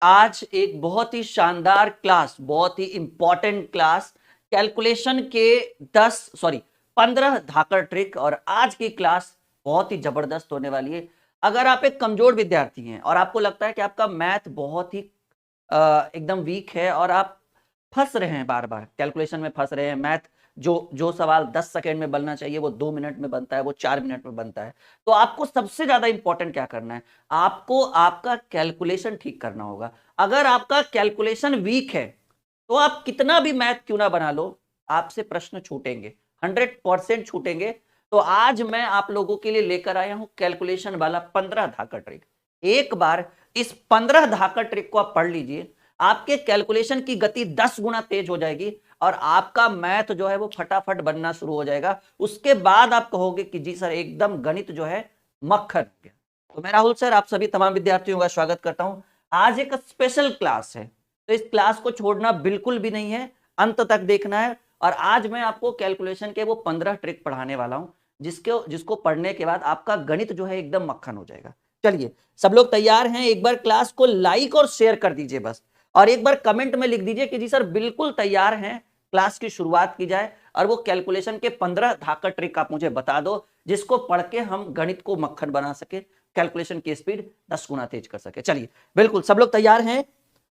आज एक बहुत ही शानदार क्लास, बहुत ही इंपॉर्टेंट क्लास, कैलकुलेशन के 15 धाकड़ ट्रिक। और आज की क्लास बहुत ही जबरदस्त होने वाली है। अगर आप एक कमजोर विद्यार्थी हैं और आपको लगता है कि आपका मैथ बहुत ही एकदम वीक है और आप फंस रहे हैं, बार बार कैलकुलेशन में फंस रहे हैं, मैथ जो जो सवाल 10 सेकेंड में बनना चाहिए वो 2 मिनट में बनता है, वो 4 मिनट में बनता है, तो आपको सबसे ज्यादा इंपॉर्टेंट क्या करना है? आपको आपका कैलकुलेशन ठीक करना होगा। अगर आपका कैलकुलेशन वीक है तो आप कितना भी मैथ क्यों ना बना लो, आपसे प्रश्न छूटेंगे, 100% छूटेंगे। तो आज मैं आप लोगों के लिए लेकर आया हूं कैलकुलेशन वाला 15 धाकड़ ट्रिक। एक बार इस 15 धाकड़ ट्रिक को आप पढ़ लीजिए, आपके कैलकुलेशन की गति 10 गुना तेज हो जाएगी और आपका मैथ जो है वो फटाफट बनना शुरू हो जाएगा। उसके बाद आप कहोगे कि जी सर एकदम गणित जो है मक्खन हो गया। तो मैं राहुल सर आप सभी तमाम विद्यार्थियों का स्वागत करता हूं। आज एक स्पेशल क्लास है, तो इस क्लास को छोड़ना बिल्कुल भी नहीं है, अंत तक देखना है। और आज मैं आपको कैलकुलेशन के वो 15 ट्रिक पढ़ाने वाला हूं जिसको पढ़ने के बाद आपका गणित जो है एकदम मक्खन हो जाएगा। चलिए सब लोग तैयार हैं? एक बार क्लास को लाइक और शेयर कर दीजिए बस, और एक बार कमेंट में लिख दीजिए कि जी सर बिल्कुल तैयार हैं, क्लास की शुरुआत की जाए। और वो कैलकुलेशन के 15 धाकड़ ट्रिक आप मुझे बता दो जिसको पढ़ के हम गणित को मक्खन बना सके, कैलकुलेशन की स्पीड 10 गुना तेज कर सके। चलिए बिल्कुल सब लोग तैयार हैं?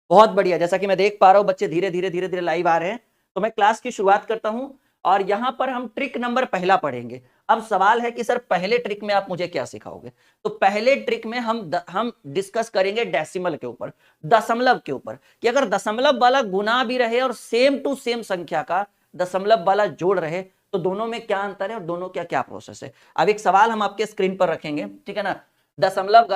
बहुत बढ़िया। जैसा कि मैं देख पा रहा हूं बच्चे धीरे धीरे धीरे धीरे लाइव आ रहे हैं, तो मैं क्लास की शुरुआत करता हूं। और यहां पर हम ट्रिक नंबर पहला पढ़ेंगे। अब सवाल है कि सर पहले ट्रिक में आप मुझे क्या सिखाओगे? तो पहले ट्रिक में हम डिस्कस करेंगे डेसिमल के ऊपर, दशमलव के ऊपर, कि अगर दशमलव वाला गुना भी रहे और सेम टू सेम संख्या का दशमलव वाला जोड़ रहे तो दोनों में क्या अंतर है और दोनों क्या क्या प्रोसेस है। अब एक सवाल हम आपके स्क्रीन पर रखेंगे, ठीक है ना? दशमलव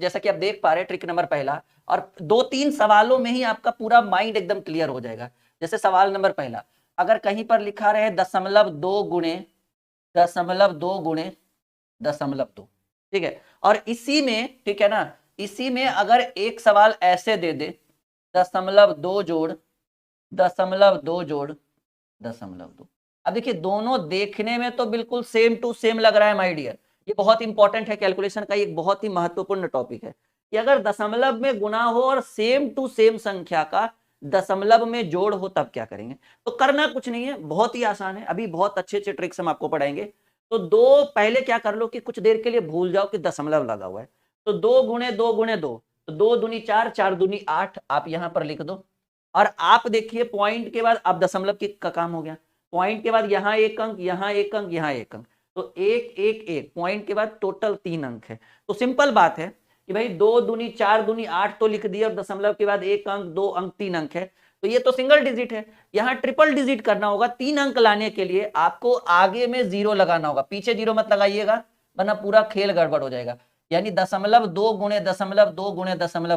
जैसा कि आप देख पा रहे हैं ट्रिक नंबर पहला, और 2-3 सवालों में ही आपका पूरा माइंड एकदम क्लियर हो जाएगा। जैसे सवाल नंबर पहला, अगर कहीं पर लिखा रहे दशमलव 2 गुणे दशमलव 2, ठीक है, और इसी में, ठीक है ना, इसी में अगर एक सवाल ऐसे दे दे, दशमलव 2 जोड़ दशमलव 2 अब देखिए दोनों देखने में तो बिल्कुल सेम टू सेम लग रहा है माय डियर। ये बहुत इंपॉर्टेंट है, कैलकुलेशन का एक बहुत ही महत्वपूर्ण टॉपिक है कि अगर दशमलव में गुना हो और सेम टू सेम संख्या का दशमलव में जोड़ हो तब क्या करेंगे। तो करना कुछ नहीं है, बहुत ही आसान है, अभी बहुत अच्छे अच्छे ट्रिक्स हम आपको पढ़ाएंगे। तो दो पहले क्या कर लो कि कुछ देर के लिए भूल जाओ कि दशमलव लगा हुआ है। तो 2 गुणे 2 तो 2 दूनी 4, 4 दूनी 8 आप यहां पर लिख दो। और आप देखिए पॉइंट के बाद अब दशमलव का काम हो गया। पॉइंट के बाद यहाँ एक अंक, यहाँ एक अंक, यहाँ एक अंक, तो एक एक एक पॉइंट के बाद टोटल 3 अंक है। तो सिंपल बात है कि भाई 2 दूनी 4 दूनी 8 तो लिख दिया और दशमलव के बाद एक अंक, 2 अंक, 3 अंक है, तो ये तो सिंगल डिजिट है। यहाँ ट्रिपल डिजिट करना होगा। 3 अंक लाने के लिए आपको आगे में 0 लगाना होगा, पीछे 0 मत लगाइएगा वरना पूरा खेल गड़बड़ हो जाएगा। यानी दशमलव 2 गुणे दशमलव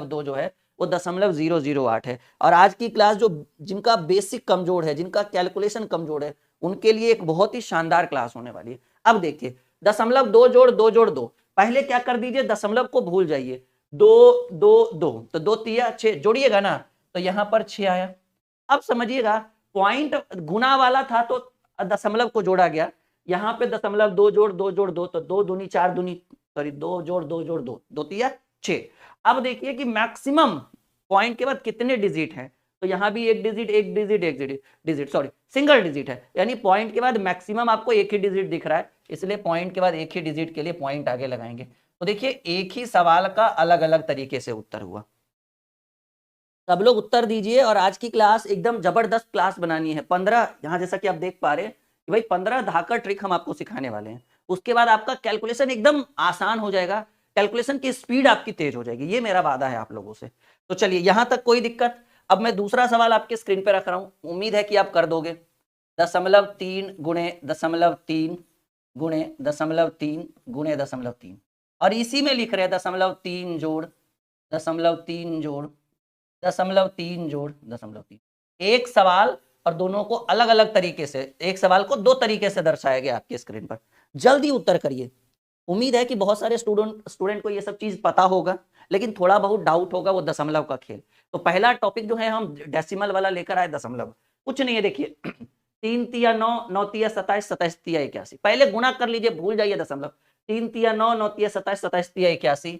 2 जो है वो 0.008 है। और आज की क्लास जो जिनका बेसिक कमजोर है, जिनका कैलकुलेशन कमजोर है, उनके लिए एक बहुत ही शानदार क्लास होने वाली है। अब देखिए 2.2 जोड़ 2 पहले क्या कर दीजिए, दशमलव को भूल जाइए। 2 2 2 तो 2 3 6 जोड़िएगा ना, तो यहां पर 6 आया। अब समझिएगा पॉइंट गुना वाला था तो दशमलव को जोड़ा गया, यहां पे दशमलव 2 जोड़ 2 तो 2 3 6 अब देखिए कि मैक्सिमम पॉइंट के बाद कितने डिजिट हैं, तो यहां भी एक डिजिट एक डिजिट एक डिजिट सॉरी सिंगल डिजिट है, यानी पॉइंट के बाद मैक्सिमम आपको एक ही डिजिट दिख रहा है, इसलिए पॉइंट के बाद एक ही डिजिट के लिए पॉइंट आगे लगाएंगे। तो देखिए एक ही सवाल का अलग अलग तरीके से उत्तर हुआ। सब लोग उत्तर दीजिए। और आज की क्लास एकदम जबरदस्त क्लास बनानी है। 15 यहाँ जैसा कि आप देख पा रहे हैं कि भाई 15 धाकड़ ट्रिक हम आपको सिखाने वाले हैं। उसके बाद आपका कैलकुलेशन एकदम आसान हो जाएगा, कैलकुलेशन की स्पीड आपकी तेज हो जाएगी, ये मेरा वादा है आप लोगों से। तो चलिए यहां तक कोई दिक्कत? अब मैं दूसरा सवाल आपके स्क्रीन पे रख रहा हूं, उम्मीद है कि आप कर दोगे। 0.3 गुणे 0.3 गुणे 0.3 और इसी में लिख रहे हैं 0.3 जोड़ 0.3 एक सवाल, और दोनों को अलग अलग तरीके से, एक सवाल को 2 तरीके से दर्शाया गया आपकी स्क्रीन पर। जल्दी उत्तर करिए। उम्मीद है कि बहुत सारे स्टूडेंट को ये सब चीज पता होगा, लेकिन थोड़ा बहुत डाउट होगा, वो दशमलव का खेल। तो पहला टॉपिक जो है हम डेसिमल वाला लेकर आए, दशमलव। कुछ नहीं है, देखिए 3 तिया 9, 9 तिया 27, 27 तिया 81। पहले गुणा कर लीजिए, भूल जाइए दशमलव। 3 तिया 9, 9 तिया 27, 27 तिया 81,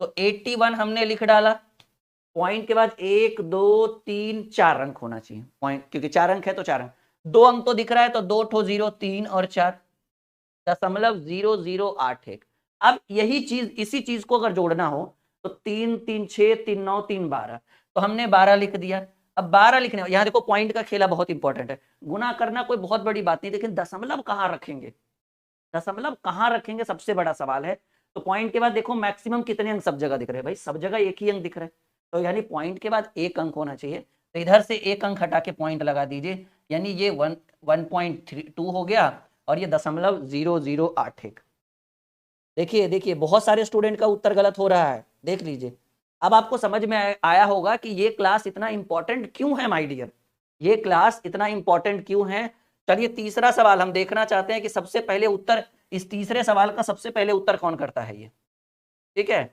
तो 81 हमने लिख डाला। पॉइंट के बाद 1 2 3 4 अंक होना चाहिए पॉइंट, क्योंकि 4 अंक है तो 4 अंक। 2 अंक तो दिख रहा है तो 2 ठो 0, 3 और 4, 0.0081। अब यही चीज, इसी चीज को अगर जोड़ना हो तो 3 3 6 3 9 3 12, तो हमने 12 लिख दिया। अब 12 लिखने, यहां देखो पॉइंट का खेला बहुत इंपॉर्टेंट है। गुना करना कोई बहुत बड़ी बात नहीं, लेकिन दशमलव कहां रखेंगे, दशमलव कहां रखेंगे सबसे बड़ा सवाल है। तो पॉइंट के बाद देखो मैक्सिमम कितने अंक सब जगह दिख रहे हैं भाई, सब जगह एक ही अंक दिख रहे हैं, तो यानी पॉइंट के बाद एक अंक होना चाहिए। तो इधर से एक अंक हटा के पॉइंट लगा दीजिए, यानी ये 1.2 हो गया और ये 0.0081। देखिए देखिए बहुत सारे स्टूडेंट का उत्तर गलत हो रहा है, देख लीजिए। अब आपको समझ में आया होगा कि ये क्लास इतना इंपॉर्टेंट क्यों है माय डियर, ये क्लास इतना इंपॉर्टेंट क्यों है। चलिए तीसरा सवाल हम देखना चाहते हैं कि सबसे पहले उत्तर, इस तीसरे सवाल का सबसे पहले उत्तर कौन करता है ये, ठीक है।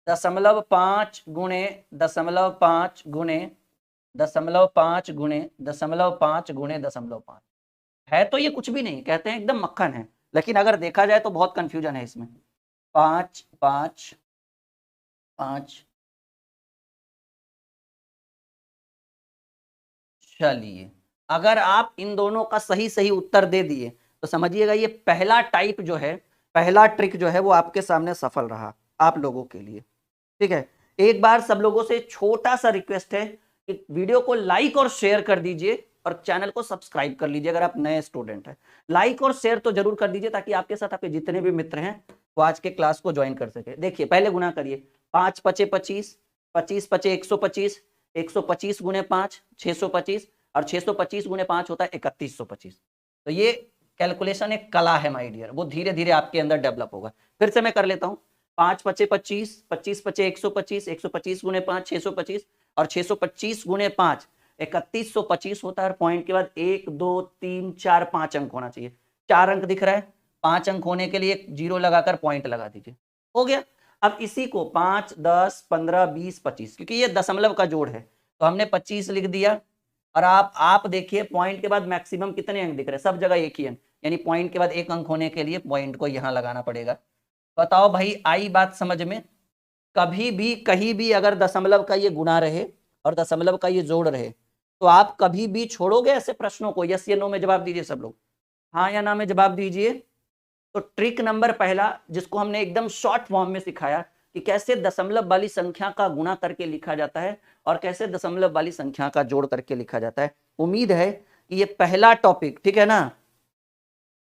0.5 गुणे 0.5 गुणे 0.5 गुणे 0.5 गुणे 0.5 है, तो ये कुछ भी नहीं, कहते हैं एकदम मक्खन है, लेकिन अगर देखा जाए तो बहुत कंफ्यूजन है इसमें। 5 5 5, चलिए अगर आप इन दोनों का सही सही उत्तर दे दिए तो समझिएगा ये पहला टाइप जो है, पहला ट्रिक जो है वो आपके सामने सफल रहा आप लोगों के लिए, ठीक है। एक बार सब लोगों से छोटा सा रिक्वेस्ट है कि वीडियो को लाइक और शेयर कर दीजिए और चैनल को सब्सक्राइब कर लीजिए अगर आप नए स्टूडेंट हैं। लाइक और शेयर तो जरूर कर दीजिए ताकि आपके साथ आपके जितने भी मित्र हैं वो आज के क्लास को ज्वाइन कर सके। देखिए पहले गुना करिए, 5 पचे 25, 25 पचे 125, 125 गुणे 5 625 और 625 गुणे 5 होता है 3125। तो ये कैलकुलेशन एक कला है माय डियर, वो धीरे धीरे आपके अंदर डेवलप होगा। फिर से मैं कर लेता हूं, 5 पचे 25, 25 पचे 125, 125 गुणे 5 625 और 625 गुणे 5 3125 होता है। पॉइंट के बाद 1 2 3 4 5 अंक होना चाहिए, 4 अंक दिख रहा है, 5 अंक होने के लिए जीरो लगाकर पॉइंट लगा दीजिए, हो गया। अब इसी को 5 10 15 20 25, क्योंकि ये दशमलव का जोड़ है तो हमने 25 लिख दिया। और आप देखिए पॉइंट के बाद मैक्सिमम कितने अंक दिख रहे हैं, सब जगह एक ही अंक, यानी पॉइंट के बाद एक अंक होने के लिए पॉइंट को यहां लगाना पड़ेगा। बताओ भाई आई बात समझ में। कभी भी कहीं भी अगर दशमलव का ये गुणा रहे और दशमलव का ये जोड़ रहे तो आप कभी भी छोड़ोगे ऐसे प्रश्नों को? यस या नो में जवाब दीजिए सब लोग, हाँ या ना में जवाब दीजिए। तो ट्रिक नंबर पहला जिसको हमने एकदम शॉर्ट फॉर्म में सिखाया कि कैसे दशमलव वाली संख्या का गुणा करके लिखा जाता है और कैसे दशमलव वाली संख्या का जोड़ करके लिखा जाता है। उम्मीद है कि ये पहला टॉपिक ठीक है ना,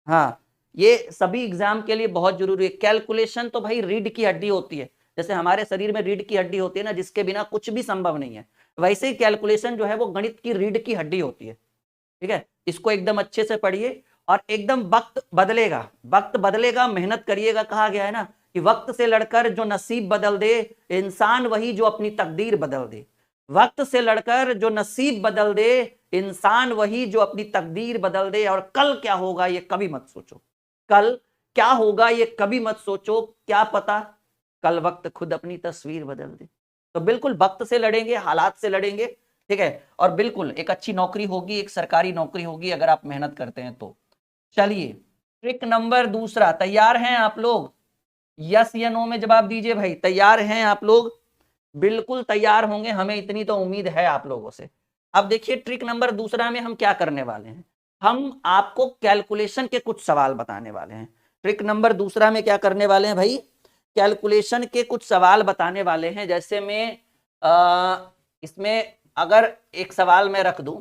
हाँ ये सभी एग्जाम के लिए बहुत जरूरी है। कैलकुलेशन तो भाई रीढ़ की हड्डी होती है, जैसे हमारे शरीर में रीढ़ की हड्डी होती है ना जिसके बिना कुछ भी संभव नहीं है, वैसे ही कैलकुलेशन जो है वो गणित की रीढ़ की हड्डी होती है, ठीक है। इसको एकदम अच्छे से पढ़िए और एकदम वक्त बदलेगा, वक्त बदलेगा, मेहनत करिएगा। कहा गया है ना कि वक्त से लड़कर जो नसीब बदल दे इंसान वही जो अपनी तकदीर बदल दे। वक्त से लड़कर जो नसीब बदल दे इंसान वही जो अपनी तकदीर बदल दे। और कल क्या होगा ये कभी मत सोचो, कल क्या होगा ये कभी मत सोचो, क्या पता कल वक्त खुद अपनी तस्वीर बदल दे। तो बिल्कुल वक्त से लड़ेंगे, हालात से लड़ेंगे, ठीक है। और बिल्कुल एक अच्छी नौकरी होगी, एक सरकारी नौकरी होगी अगर आप मेहनत करते हैं तो। चलिए ट्रिक नंबर दूसरा, तैयार हैं आप लोग? यस या नो में जवाब दीजिए भाई, तैयार हैं आप लोग? बिल्कुल तैयार होंगे, हमें इतनी तो उम्मीद है आप लोगों से। अब देखिए ट्रिक नंबर दूसरा में हम क्या करने वाले हैं, हम आपको कैलकुलेशन के कुछ सवाल बताने वाले हैं। ट्रिक नंबर दूसरा में क्या करने वाले हैं भाई, कैलकुलेशन के कुछ सवाल बताने वाले हैं। जैसे में इसमें अगर एक सवाल मैं रख दूं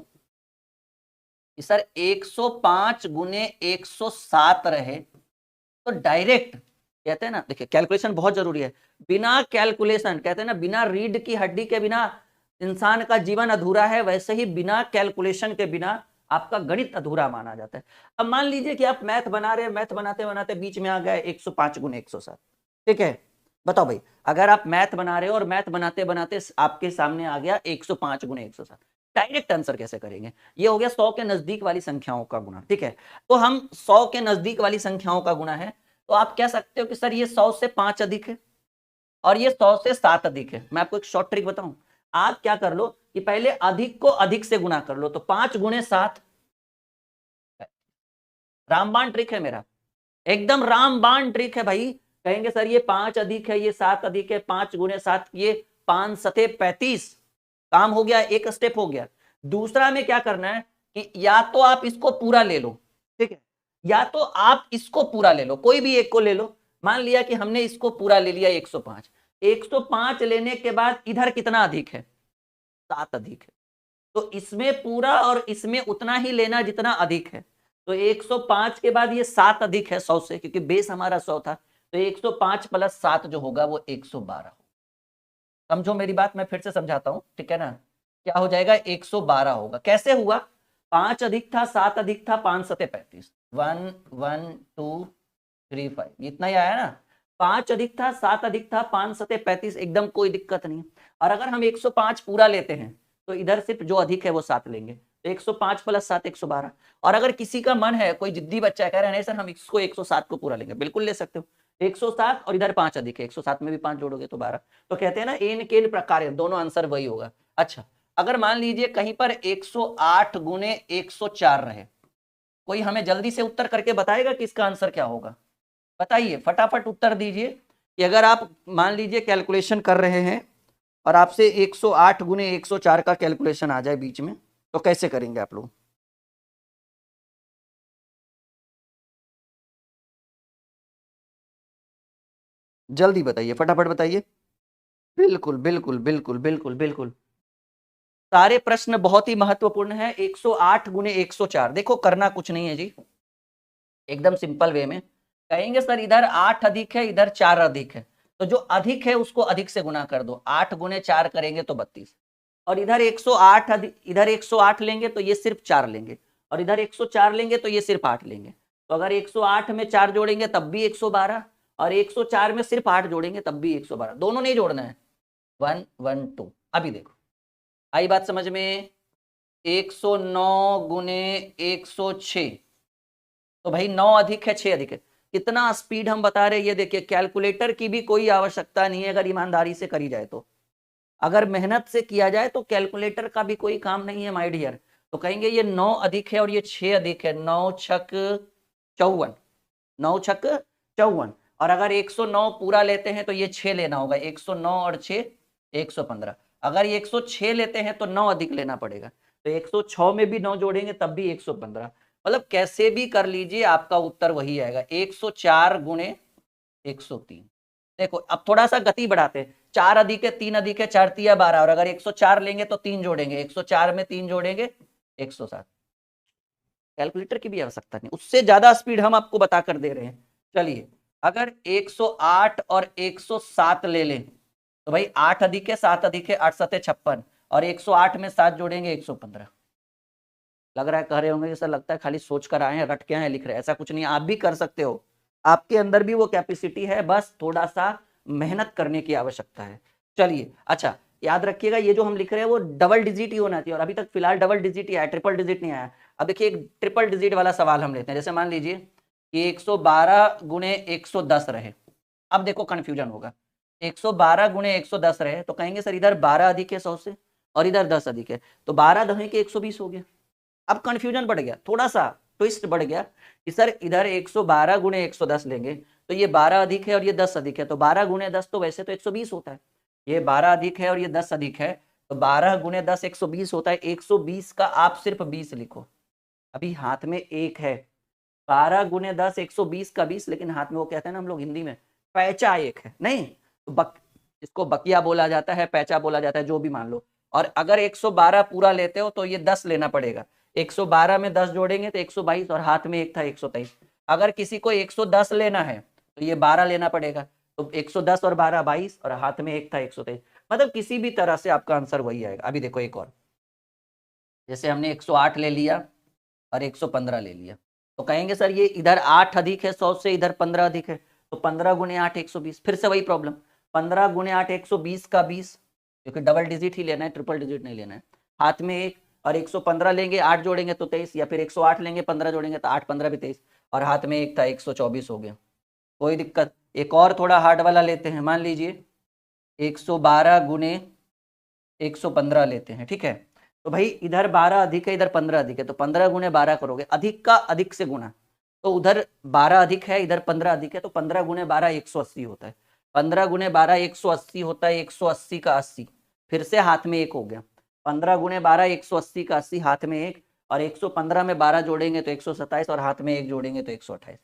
कि सर 105 गुने 107 रहे तो डायरेक्ट, कहते हैं ना, देखिए कैलकुलेशन बहुत जरूरी है। बिना कैलकुलेशन, कहते हैं ना बिना रीढ़ की हड्डी के बिना इंसान का जीवन अधूरा है, वैसे ही बिना कैलकुलेशन के बिना आपका गणित अधूरा माना जाता है। अब मान लीजिए कि आप मैथ बना रहे हैं, मैथ बनाते बनाते बीच में आ गए 105 गुने 107, ठीक है। बताओ भाई अगर आप मैथ बना रहे हो और मैथ बनाते बनाते आपके सामने आ गया 105 गुने 107, डायरेक्ट आंसर कैसे करेंगे? ये हो गया 100 के नजदीक वाली संख्याओं का गुना, ठीक है। तो हम 100 के नजदीक वाली संख्याओं का गुना है, तो आप कह सकते हो कि सर ये 100 से 5 अधिक है और ये 100 से 7 अधिक है। मैं आपको एक शॉर्ट ट्रिक बताऊं, आप क्या कर लो कि पहले अधिक को अधिक से गुना कर लो, तो 5 गुणे 7, रामबाण ट्रिक है मेरा, एकदम रामबाण ट्रिक है भाई। कहेंगे सर ये 5 अधिक है, ये 7 अधिक है, 5 गुणे 7 किए 5 सते 35, काम हो गया, एक स्टेप हो गया। दूसरा में क्या करना है कि या तो आप इसको पूरा ले लो, ठीक है, या तो आप इसको पूरा ले लो, कोई भी एक को ले लो। मान लिया कि हमने इसको पूरा ले लिया 105। 105 लेने के बाद इधर कितना अधिक है, 7 अधिक है, तो इसमें पूरा और इसमें उतना ही लेना जितना अधिक है। तो 105 के बाद ये 7 अधिक है 100 से, क्योंकि बेस हमारा 100 था, तो 105 प्लस 7 जो होगा वो 112 हो। समझो मेरी बात, मैं फिर से समझाता हूं, ठीक है ना। क्या हो जाएगा, 112 होगा। कैसे हुआ, 5 अधिक था 7 अधिक था, 5 सते 35, 1 1 2 3 5, इतना ही आया ना। 5 अधिक था 7 अधिक था, 5 सते 35, एकदम कोई दिक्कत नहीं। और अगर हम 105 पूरा लेते हैं तो इधर सिर्फ जो अधिक है वो 7 लेंगे, तो 105 प्लस 7 112। और अगर किसी का मन है, कोई जिद्दी बच्चा है, कह रहे हैं नहीं सर हम इसको 107 को पूरा लेंगे, बिल्कुल ले सकते हो। 107 और इधर 5 अधिक है, 107 में भी 5 जोड़ोगे तो 12। तो कहते हैं ना एन केन प्रकार, दोनों आंसर वही होगा। अच्छा, अगर मान लीजिए कहीं पर 108 गुने 104 रहे, कोई हमें जल्दी से उत्तर करके बताएगा कि इसका आंसर क्या होगा? बताइए, फटाफट उत्तर दीजिए कि अगर आप मान लीजिए कैलकुलेशन कर रहे हैं और आपसे 108 गुने 104 का कैलकुलेशन आ जाए बीच में, तो कैसे करेंगे आप लोग? जल्दी बताइए, फटाफट बताइए। बिल्कुल बिल्कुल बिल्कुल बिल्कुल बिल्कुल, सारे प्रश्न बहुत ही महत्वपूर्ण है। 108 गुने 104, देखो करना कुछ नहीं है जी, एकदम सिंपल वे में कहेंगे सर इधर 8 अधिक है इधर 4 अधिक है, तो जो अधिक है उसको अधिक से गुना कर दो, 8 गुने 4 करेंगे तो 32। और इधर 108 इधर 108 लेंगे तो ये सिर्फ 4 लेंगे, और इधर 104 लेंगे तो ये सिर्फ 8 लेंगे। तो अगर 108 में 4 जोड़ेंगे तब भी 112, और 104 में सिर्फ 8 जोड़ेंगे तब भी 112, दोनों नहीं जोड़ना है, 1 1 2। अभी देखो आई बात समझ में, 109 गुने 106, तो भाई 9 अधिक है 6 अधिक है, कितना स्पीड हम बता रहे हैं ये देखिए, कैलकुलेटर की भी कोई आवश्यकता नहीं है अगर ईमानदारी से करी जाए तो। अगर मेहनत से किया जाए तो कैलकुलेटर का भी कोई काम नहीं है माय डियर। तो कहेंगे ये 9 अधिक है और ये 6 अधिक है, 9 छक 54, 9 छक 54। और अगर 109 पूरा लेते हैं तो ये 6 लेना होगा, 109 और 6 115। अगर ये 106 लेते हैं तो 9 अधिक लेना पड़ेगा, तो 106 में भी 9 जोड़ेंगे तब भी 115। मतलब कैसे भी कर लीजिए आपका उत्तर वही आएगा, 104 गुणे 103। देखो अब थोड़ा सा गति बढ़ाते हैं, 4 अधिक है 3 अधिक है, 4 तिया 12, और अगर 104 लेंगे तो 3 जोड़ेंगे, 104 में 3 जोड़ेंगे 107। कैलकुलेटर की भी आवश्यकता नहीं, उससे ज्यादा स्पीड हम आपको बता कर दे रहे हैं। चलिए, अगर 108 और 107 ले लें तो भाई 8 अधिक है 7 अधिक है, 8 7 56, और 108 में 7 जोड़ेंगे 115। लग रहा है कह रहे होंगे सर लगता है खाली सोच कर आए हैं, रट के हैं लिख रहे हैं, ऐसा कुछ नहीं, आप भी कर सकते हो, आपके अंदर भी वो कैपेसिटी है, बस थोड़ा सा मेहनत करने की आवश्यकता है। चलिए, अच्छा याद रखिएगा ये जो हम लिख रहे हैं वो डबल डिजिट ही होना चाहिए, और अभी तक फिलहाल डबल डिजिट ही आया, ट्रिपल डिजिट नहीं आया। अब देखिए एक ट्रिपल डिजिट वाला सवाल हम लेते हैं, जैसे मान लीजिए कि 112 गुणे 110 रहे। अब देखो कंफ्यूजन होगा, 112 गुणे 110 रहे तो कहेंगे सर इधर 12 अधिक है 100 से और इधर 10 अधिक है, तो 12 दहे के 120 हो गया। अब कंफ्यूजन बढ़ गया, थोड़ा सा ट्विस्ट बढ़ गया कि सर इधर 112 गुणे 110 लेंगे तो ये 12 अधिक है और ये 10 अधिक है, तो 12 गुणे 10 तो वैसे तो 120 होता है, ये 12 अधिक है और ये 10 अधिक है, तो 12 गुणे 10 120 होता है, 120 का आप सिर्फ 20 लिखो, अभी हाथ में एक है, 12 गुणे 10 120 का 20, लेकिन हाथ में वो कहते हैं ना हम लोग हिंदी में पैचा एक है, नहीं तो इसको बकिया बोला जाता है, पैचा बोला जाता है, जो भी मान लो। और अगर 112 पूरा लेते हो तो ये 10 लेना पड़ेगा, 112 में 10 जोड़ेंगे तो 122, और हाथ में एक था 123। अगर किसी को 110 लेना है तो ये 12 लेना पड़ेगा, तो 110 और 12 22, और हाथ में एक था 123। मतलब किसी भी तरह से आपका आंसर वही आएगा। अभी देखो एक और, जैसे हमने 108 ले लिया और 115 ले लिया, तो कहेंगे सर ये इधर 8 अधिक है 100 से, इधर 15 अधिक है, तो 15 गुणे 8 120। फिर से वही प्रॉब्लम, 15 गुणे 8 120 का 20, क्योंकि डबल डिजिट ही लेना है, ट्रिपल डिजिट नहीं लेना है। हाथ में एक, और 115 लेंगे 8 जोड़ेंगे तो 23, या फिर 108 लेंगे 15 जोड़ेंगे तो 8 15 भी 23, और हाथ में एक था 124 हो गया, कोई दिक्कत। एक और थोड़ा हार्ड वाला लेते हैं, मान लीजिए 112 गुणे 115 लेते हैं, ठीक है। तो भाई इधर 12 अधिक है इधर 15 अधिक है, तो 15 गुणे 12 करोगे, अधिक का अधिक से गुना, तो उधर 12 अधिक है इधर 15 अधिक है, तो 15 गुणे 12 180 होता है, 15 गुणे 12 180 होता है, 180 का 80, फिर से हाथ में एक हो गया, 15 गुणे 12 180 का 80, हाथ में एक, और 115 में 12 जोड़ेंगे तो 127, और हाथ में एक जोड़ेंगे तो 128।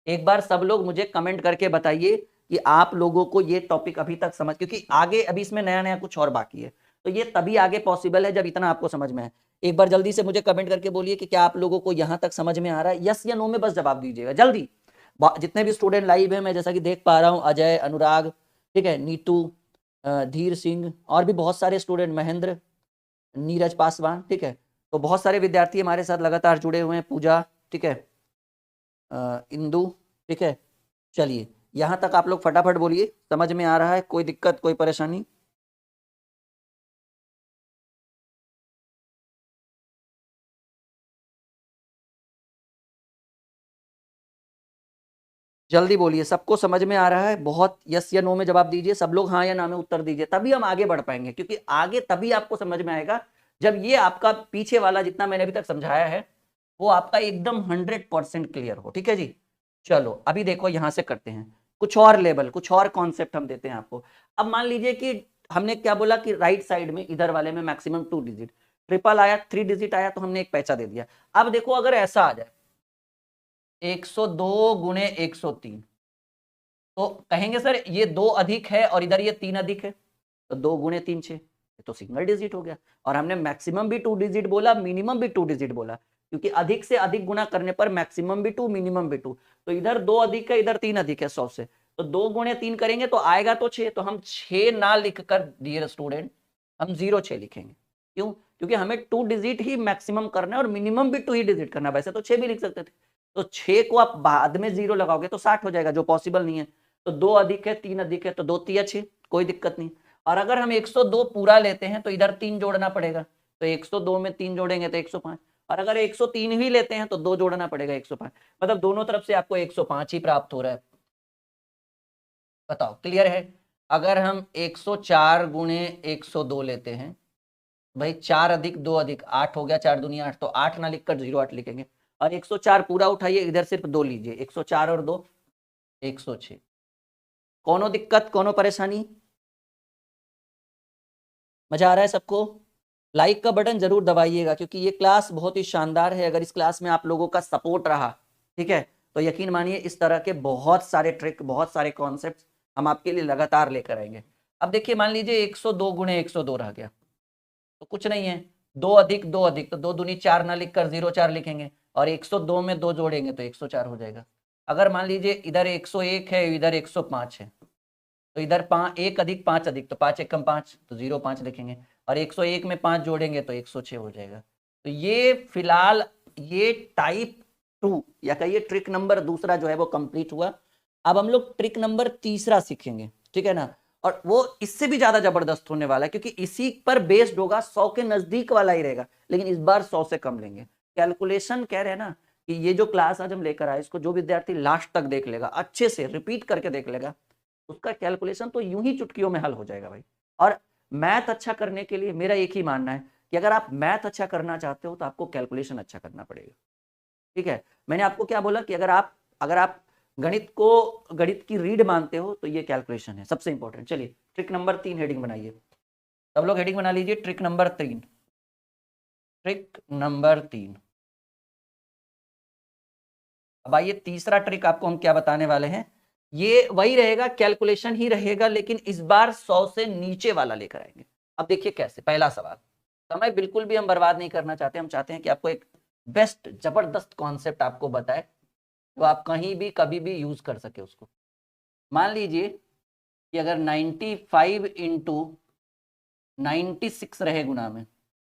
एक बार सब लोग मुझे कमेंट करके बताइए कि आप लोगों को ये टॉपिक अभी तक समझ, क्योंकि आगे अभी इसमें नया नया कुछ और बाकी है, तो ये तभी आगे पॉसिबल है जब इतना आपको समझ में आए। एक बार जल्दी से मुझे कमेंट करके बोलिए कि क्या आप लोगों को यहां तक समझ में आ रहा है, यस या नो में बस जवाब दीजिएगा जल्दी। जितने भी स्टूडेंट लाइव है, मैं जैसा कि देख पा रहा हूं, अजय, अनुराग, ठीक है, नीतू, धीर सिंह, और भी बहुत सारे स्टूडेंट, महेंद्र, नीरज पासवान, ठीक है, तो बहुत सारे विद्यार्थी हमारे साथ लगातार जुड़े हुए हैं, पूजा, ठीक है, इंदु, ठीक है। चलिए यहां तक आप लोग फटाफट बोलिए, समझ में आ रहा है, कोई दिक्कत, कोई परेशानी? जल्दी बोलिए, सबको समझ में आ रहा है? बहुत यस या नो में जवाब दीजिए, सब लोग हाँ या ना में उत्तर दीजिए, तभी हम आगे बढ़ पाएंगे, क्योंकि आगे तभी आपको समझ में आएगा जब ये आपका पीछे वाला जितना मैंने अभी तक समझाया है वो आपका एकदम 100% क्लियर हो, ठीक है जी। चलो अभी देखो यहां से करते हैं कुछ और लेवल, कुछ और कॉन्सेप्ट हम देते हैं आपको। अब मान लीजिए कि हमने क्या बोला कि राइट साइड में इधर वाले में मैक्सिमम 2 डिजिट, ट्रिपल आया, 3 डिजिट आया, तो हमने एक पैसा दे दिया। अब देखो अगर ऐसा आ जाए 102 गुणे 103, तो कहेंगे सर ये 2 अधिक है और इधर ये 3 अधिक है, तो 2 गुणे 3 6, ये तो सिंगल डिजिट हो गया। और हमने मैक्सिमम भी 2 डिजिट बोला, मिनिमम भी 2 डिजिट बोला, क्योंकि अधिक से अधिक गुना करने पर मैक्सिमम भी 2, मिनिमम भी 2। तो इधर 2 अधिक है, इधर 3 अधिक है 100 से, तो 2 गुणे 3 करेंगे तो आएगा तो 6। तो हम 6 ना लिखकर डियर स्टूडेंट हम 06 लिखेंगे। क्यों? क्योंकि हमें 2 डिजिट ही मैक्सिमम करना है और मिनिमम भी 2 ही डिजिट करना है। वैसे तो 6 भी लिख सकते थे, तो 6 को आप बाद में 0 लगाओगे तो 60 हो जाएगा, जो पॉसिबल नहीं है। तो 2 अधिक है, 3 अधिक है, तो 2 तिया 6, कोई दिक्कत नहीं। और अगर हम 102 पूरा लेते हैं तो इधर 3 जोड़ना पड़ेगा, तो 102 में 3 जोड़ेंगे तो 105। और अगर 103 ही लेते हैं तो 2 जोड़ना पड़ेगा, 105। मतलब दोनों तरफ से आपको 105 ही प्राप्त हो रहा है। बताओ क्लियर है? अगर हम 104 गुणे 102 लेते हैं, भाई 4 अधिक 2 अधिक 8 हो गया, 4 दूनी 8, तो 8 ना लिखकर 08 लिखेंगे। और 104 पूरा उठाइए, इधर सिर्फ 2 लीजिए, 104 और 2 106। कोनो दिक्कत, कोनो परेशानी? मजा आ रहा है सबको? लाइक का बटन जरूर दबाइएगा, क्योंकि ये क्लास बहुत ही शानदार है। अगर इस क्लास में आप लोगों का सपोर्ट रहा, ठीक है, तो यकीन मानिए इस तरह के बहुत सारे ट्रिक, बहुत सारे कॉन्सेप्ट हम आपके लिए लगातार लेकर आएंगे। अब देखिए मान लीजिए 102 गुणे 102 रह गया, तो कुछ नहीं है, 2 अधिक 2 अधिक, तो 2 दूनी 4 ना लिखकर 04 लिखेंगे, और 102 में 2 जोड़ेंगे तो 104 हो जाएगा। अगर मान लीजिए इधर 101 है, इधर 105 है, तो इधर 1 अधिक 5 अधिक, तो 5 एकम 5, तो 05 लिखेंगे, और 101 में 5 जोड़ेंगे तो 106 हो जाएगा। तो ये फिलहाल ये टाइप 2 या कहिए ट्रिक नंबर दूसरा जो है वो कंप्लीट हुआ। अब हम लोग ट्रिक नंबर तीसरा सीखेंगे, ठीक है ना, और वो इससे भी ज्यादा जबरदस्त होने वाला है, क्योंकि इसी पर बेस्ड होगा, 100 के नजदीक वाला ही रहेगा, लेकिन इस बार 100 से कम लेंगे। कैलकुलेशन कह रहे हैं ना कि ये जो क्लास आज हम लेकर आए, इसको जो विद्यार्थी लास्ट तक देख लेगा, अच्छे से रिपीट करके देख लेगा, उसका कैलकुलेशन तो यूं ही चुटकियों में हल हो जाएगा भाई। और मैथ अच्छा करने के लिए मेरा एक ही मानना है कि अगर आप मैथ अच्छा करना चाहते हो तो आपको कैलकुलेशन अच्छा करना पड़ेगा, ठीक है। मैंने आपको क्या बोला कि अगर आप गणित की रीड मानते हो तो ये कैलकुलेशन है सबसे इंपॉर्टेंट। चलिए ट्रिक नंबर 3 हेडिंग बनाइए, सब लोग हेडिंग बना लीजिए, ट्रिक नंबर 3। Trick number 3। अब आइए तीसरा ट्रिक आपको हम क्या बताने वाले हैं। ये वही रहेगा, कैलकुलेशन ही रहेगा, लेकिन इस बार 100 से नीचे वाला लेकर आएंगे। अब देखिए कैसे। पहला सवाल, समय बिल्कुल भी हम बर्बाद नहीं करना चाहते, हम चाहते हैं कि आपको एक बेस्ट जबरदस्त कॉन्सेप्ट आपको बताए तो आप कहीं भी कभी भी यूज कर सके उसको। मान लीजिए कि अगर 95 इंटू 96 रहे गुना में,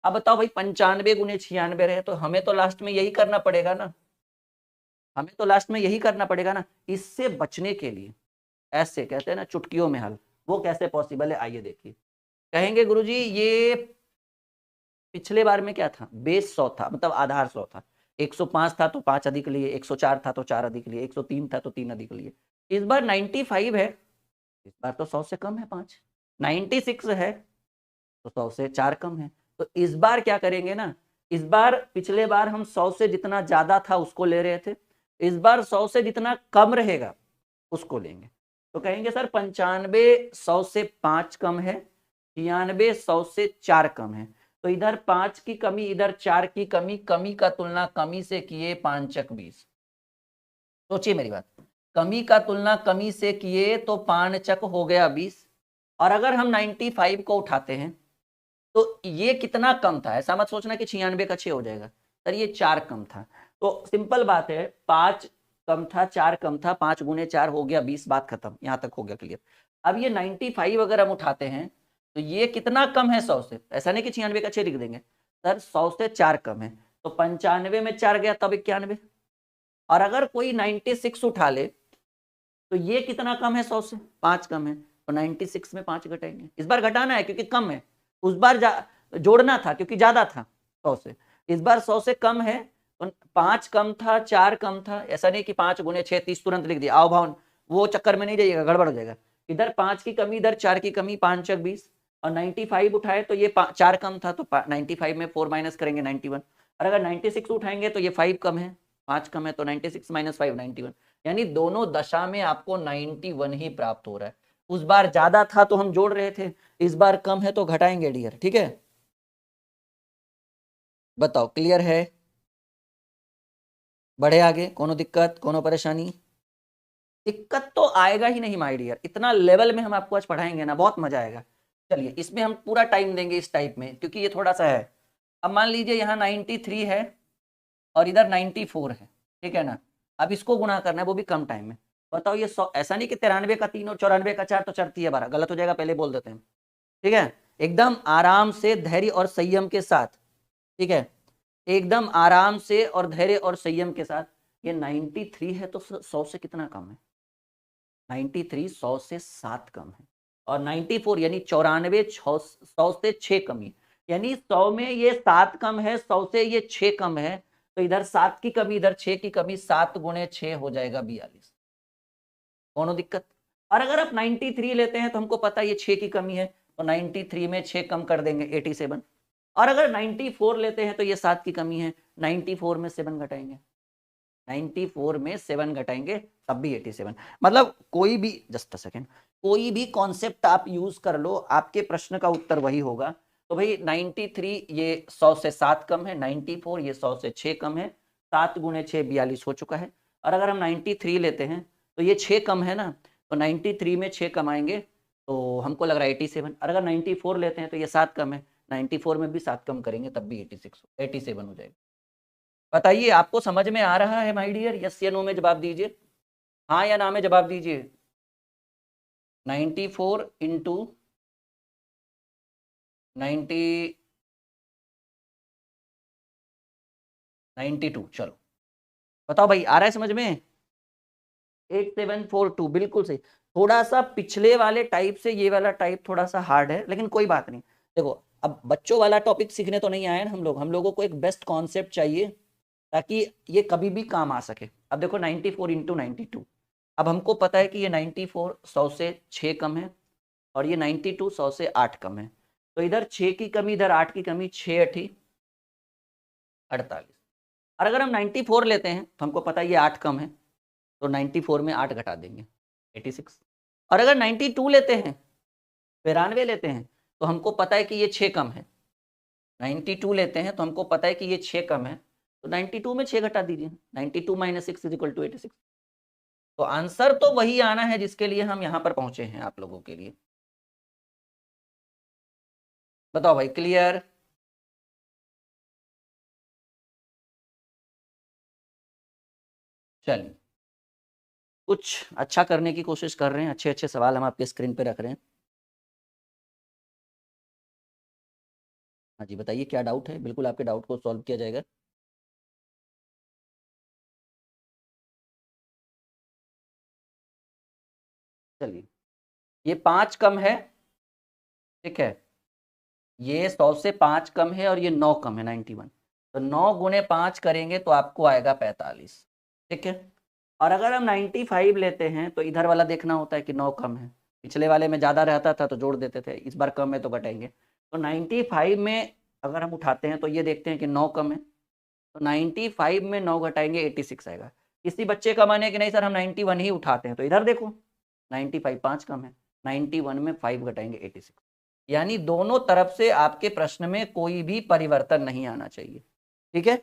अब बताओ भाई 95 गुने 96 रहे, तो हमें तो लास्ट में यही करना पड़ेगा ना, हमें तो लास्ट में यही करना पड़ेगा ना। इससे बचने के लिए ऐसे कहते हैं ना चुटकियों में हल, वो कैसे पॉसिबल है आइए देखिए। कहेंगे गुरुजी ये पिछले बार में क्या था, बेस 100 था, मतलब आधार 100 था, 105 था तो 5 अधिक लिए, 104 था तो 4 अधिक लिए, 103 था तो 3 अधिक लिए। इस बार 95 है, इस बार तो 100 से कम है 5, 96 है तो 100 से 4 कम है। तो इस बार क्या करेंगे ना, इस बार पिछले बार हम 100 से जितना ज्यादा था उसको ले रहे थे, इस बार 100 से जितना कम रहेगा उसको लेंगे। तो कहेंगे सर 95 100 से 5 कम है, 96 100 से 4 कम है, तो इधर 5 की कमी, इधर 4 की कमी, कमी का तुलना कमी से किए, 5 चक 20। सोचिए मेरी बात, कमी का तुलना कमी से किए तो 5 चक हो गया 20। और अगर हम 95 को उठाते हैं तो ये कितना कम था, ऐसा मत सोचना कि 96 का 6 हो जाएगा सर, ये 4 कम था। तो सिंपल बात है, 5 कम था, 4 कम था, 5 गुने 4 हो गया 20, बात खत्म, यहां तक हो गया क्लियर। अब ये 95 अगर हम उठाते हैं तो ये कितना कम है 100 से, ऐसा नहीं कि 96 का 6 लिख देंगे सर, 100 से 4 कम है, तो 95 में 4 गया तब 91। और अगर कोई 96 उठा ले तो ये कितना कम है 100 से, 5 कम है, तो 96 में 5 घटाएंगे, इस बार घटाना है क्योंकि कम है, उस बार जोड़ना था क्योंकि ज्यादा था 100 से, इस बार 100 से कम है, तो 5 कम था, 4 कम था, ऐसा नहीं कि 5 गुने 6 30 तुरंत लिख दिया, आओ भाव, वो चक्कर में नहीं जाइएगा, गड़बड़ हो जाएगा। इधर 5 की कमी, इधर 4 की कमी, 5 चक 20, और 95 उठाए तो ये 4 कम था, तो 95 में 4 माइनस करेंगे 91, और अगर 96 उठाएंगे तो ये 5 कम है, 5 कम है, तो 96 माइनस 5 91, यानी दोनों दशा में आपको 91 ही प्राप्त हो रहा है। उस बार ज्यादा था तो हम जोड़ रहे थे, इस बार कम है तो घटाएंगे डियर, ठीक है। बताओ क्लियर है, बढ़े आगे, कोनो दिक्कत, कोनो परेशानी? दिक्कत तो आएगा ही नहीं माय डियर, इतना लेवल में हम आपको आज पढ़ाएंगे ना, बहुत मजा आएगा। चलिए इसमें हम पूरा टाइम देंगे इस टाइप में, क्योंकि ये थोड़ा सा है। अब मान लीजिए यहाँ 93 है और इधर 94 है, ठीक है ना, अब इसको गुणा करना है, वो भी कम टाइम में। बताओ ये 100, ऐसा नहीं कि 93 का 3 और 94 का 4 तो चढ़ती है 12, गलत हो जाएगा, पहले बोल देते हैं, ठीक है। एकदम आराम से, धैर्य और संयम के साथ, ठीक है, एकदम आराम से और धैर्य और संयम के साथ। ये 93 है तो 100 से कितना कम है, 93 100 से 7 कम है, और 94 यानी 94 100 से 6 कमी, यानी 100 में ये 7 कम है, 100 से ये 6 कम है, तो इधर 7 की कमी, इधर 6 की कमी, 7 गुणे 6 हो जाएगा 42, कोनो दिक्कत? और अगर आप 93 लेते हैं तो हमको पता है ये 6 की कमी है, तो 93 में 6 कम कर देंगे 87, और अगर 94 लेते हैं तो ये 7 की कमी है, 94 में 7 घटाएंगे, 94 में 7 घटाएंगे तब भी 87। मतलब कोई भी, जस्ट अ सेकेंड, कोई भी कॉन्सेप्ट आप यूज कर लो, आपके प्रश्न का उत्तर वही होगा। तो भाई 93 ये 100 से 7 कम है, 94 ये 100 से 6 कम है, 7 गुणे 6 42 हो चुका है। और अगर हम 93 लेते हैं तो ये 6 कम है ना, तो 93 में 6 कम आएंगे, तो हमको लग रहा है 87। और अगर 94 लेते हैं तो ये 7 कम है, 94 में भी 7 कम करेंगे तब भी 87 हो जाएगा। बताइए आपको समझ में आ रहा है माय डियर, यस या नो में जवाब दीजिए, हाँ या ना में जवाब दीजिए। 94 इंटू 92, चलो बताओ भाई, आ रहा है समझ में? 8742, बिल्कुल सही। थोड़ा सा पिछले वाले टाइप से ये वाला टाइप थोड़ा सा हार्ड है, लेकिन कोई बात नहीं। देखो अब बच्चों वाला टॉपिक सीखने तो नहीं आए ना हम लोग, हम लोगों को एक बेस्ट कॉन्सेप्ट चाहिए ताकि ये कभी भी काम आ सके। अब देखो 94 इंटू 92, अब हमको पता है कि ये 94 100 से 6 कम है, और ये 92 100 से 8 कम है, तो इधर 6 की कमी, इधर 8 की कमी, 6 8 48। और अगर हम 94 लेते हैं तो हमको पता है ये 8 कम है, तो 94 में 8 घटा देंगे 86। और अगर 92 लेते हैं, 92 लेते हैं, तो हमको पता है कि ये 6 कम है, 92 लेते हैं तो हमको पता है कि ये 6 कम है, तो 92 में 6 घटा दीजिए, 92 माइनस 6 इज इक्वल टू 86। तो आंसर तो वही आना है जिसके लिए हम यहां पर पहुंचे हैं आप लोगों के लिए। बताओ भाई क्लियर? चलिए कुछ अच्छा करने की कोशिश कर रहे हैं, अच्छे अच्छे सवाल हम आपके स्क्रीन पे रख रहे हैं। हाँ जी बताइए क्या डाउट है, बिल्कुल आपके डाउट को सॉल्व किया जाएगा। चलिए ये 5 कम है, ठीक है, ये 100 से 5 कम है, और ये 9 कम है 91, तो 9 गुणे 5 करेंगे तो आपको आएगा 45, ठीक है। और अगर हम 95 लेते हैं तो इधर वाला देखना होता है कि 9 कम है, पिछले वाले में ज़्यादा रहता था तो जोड़ देते थे, इस बार कम है तो घटाएंगे। तो 95 में अगर हम उठाते हैं तो ये देखते हैं कि 9 कम है, तो 95 में 9 घटाएंगे 86 आएगा। किसी बच्चे का माने कि नहीं सर हम 91 ही उठाते हैं, तो इधर देखो 95 5 कम है, 91 में 5 घटाएंगे 86, यानी दोनों तरफ से आपके प्रश्न में कोई भी परिवर्तन नहीं आना चाहिए। ठीक है,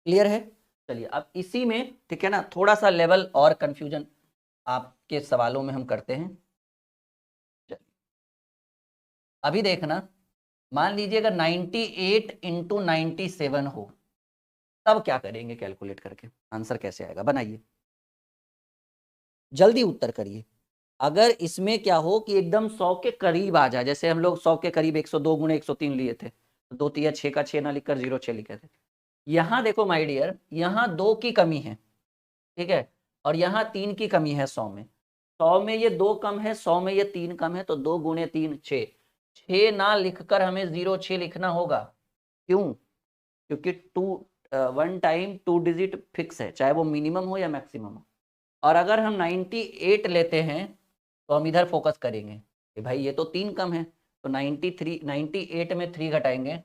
क्लियर है? चलिए अब इसी में, ठीक है ना, थोड़ा सा लेवल और कंफ्यूजन आपके सवालों में हम करते हैं। चलिए, अभी देखना, मान लीजिए अगर 98 इंटू 97 हो, तब क्या करेंगे कैलकुलेट करके, आंसर कैसे आएगा, बनाइए, जल्दी उत्तर करिए। अगर इसमें क्या हो कि एकदम 100 के करीब आ जाए, जैसे हम लोग 100 के करीब 102 गुणे 103 लिए थे, तो 2 तिया 6 का 6 ना लिखकर 06 लिखे थे। यहाँ देखो माय डियर, यहाँ 2 की कमी है, ठीक है, और यहाँ 3 की कमी है 100 में। 100 में ये 2 कम है, 100 में ये 3 कम है, तो 2 गुणे 3 6। 6 ना लिखकर हमें 06 लिखना होगा। क्यों? क्योंकि वन टाइम 2 डिजिट फिक्स है, चाहे वो मिनिमम हो या मैक्सिमम हो। और अगर हम 98 लेते हैं तो हम इधर फोकस करेंगे कि भाई ये तो 3 कम है, तो 98 में 3 घटाएंगे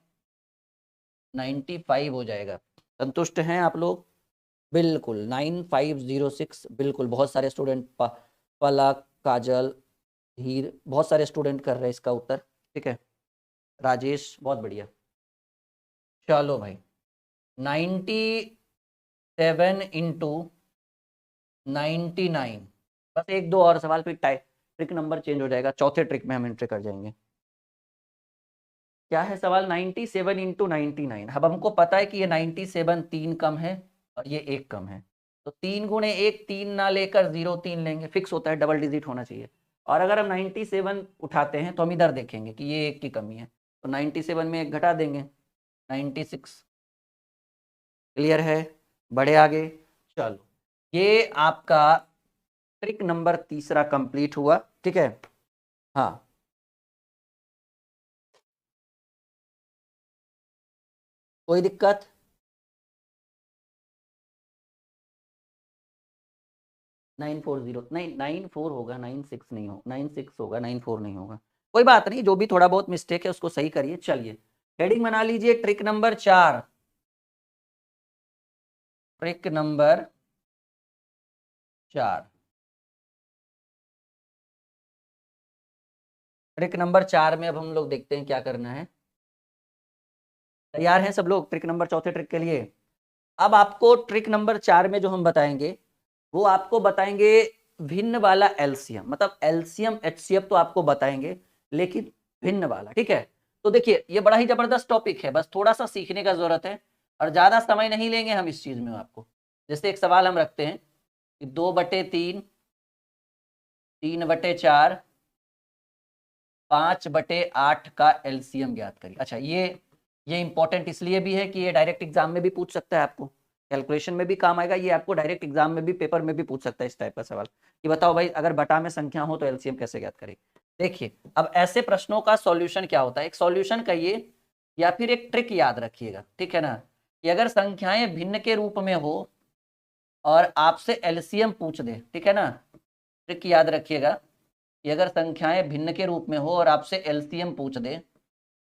95 हो जाएगा। संतुष्ट हैं आप लोग? बिल्कुल 9506, बिल्कुल। बहुत सारे स्टूडेंट पलक, काजल, धीर, बहुत सारे स्टूडेंट कर रहे हैं इसका उत्तर। ठीक है, राजेश, बहुत बढ़िया। चलो भाई, 97 इंटू 99, बस एक दो और सवाल फिर ट्रिक नंबर चेंज हो जाएगा, चौथे ट्रिक में हम एंट्री कर जाएंगे। क्या है सवाल? 97 इंटू 99। अब हमको पता है कि ये 97 3 कम है और ये 1 कम है, तो 3 गुणे 1, 3 ना लेकर 03 लेंगे, फिक्स होता है, डबल डिजिट होना चाहिए। और अगर हम 97 उठाते हैं तो हम इधर देखेंगे कि ये 1 की कमी है, तो 97 में 1 घटा देंगे, 96। क्लियर है? बढ़े आगे। चलो, ये आपका ट्रिक नंबर तीसरा कंप्लीट हुआ। ठीक है, हाँ, कोई दिक्कत? नाइन फोर जीरो नहीं, 94 होगा, 96 नहीं हो, 96 होगा, 94 नहीं होगा। कोई बात नहीं, जो भी थोड़ा बहुत मिस्टेक है उसको सही करिए। चलिए, हेडिंग बना लीजिए, trick number 4। Trick number 4। Trick number 4 में अब हम लोग देखते हैं क्या करना है। तैयार हैं सब लोग ट्रिक नंबर, चौथे ट्रिक के लिए? अब आपको ट्रिक नंबर 4 में जो हम बताएंगे, वो आपको बताएंगे भिन्न वाला एलसीएम, मतलब एलसीएम एचसीएफ तो आपको बताएंगे, लेकिन भिन्न वाला। ठीक है, तो देखिए ये बड़ा ही जबरदस्त टॉपिक है, बस थोड़ा सा सीखने का जरूरत है, और ज्यादा समय नहीं लेंगे हम इस चीज में आपको। जैसे एक सवाल हम रखते हैं कि 2/3, 3/4, 5/8 का एलसीएम ज्ञात करिए। अच्छा, ये इंपॉर्टेंट इसलिए भी है कि ये डायरेक्ट एग्जाम में भी पूछ सकता है, आपको कैलकुलेशन में भी काम आएगा, ये आपको डायरेक्ट एग्जाम में भी, पेपर में भी पूछ सकता है इस टाइप का सवाल कि बताओ भाई अगर बटा में संख्या हो तो एलसीएम कैसे ज्ञात करें। देखिए, अब ऐसे प्रश्नों का सॉल्यूशन क्या होता है, एक सॉल्यूशन कहिए या फिर एक ट्रिक याद रखिएगा। ठीक है ना, कि अगर संख्याएं भिन्न के रूप में हो और आपसे एलसीएम पूछ दे, ठीक है ना, ट्रिक याद रखिएगा कि अगर संख्याएं भिन्न के रूप में हो और आपसे एलसीएम पूछ दे,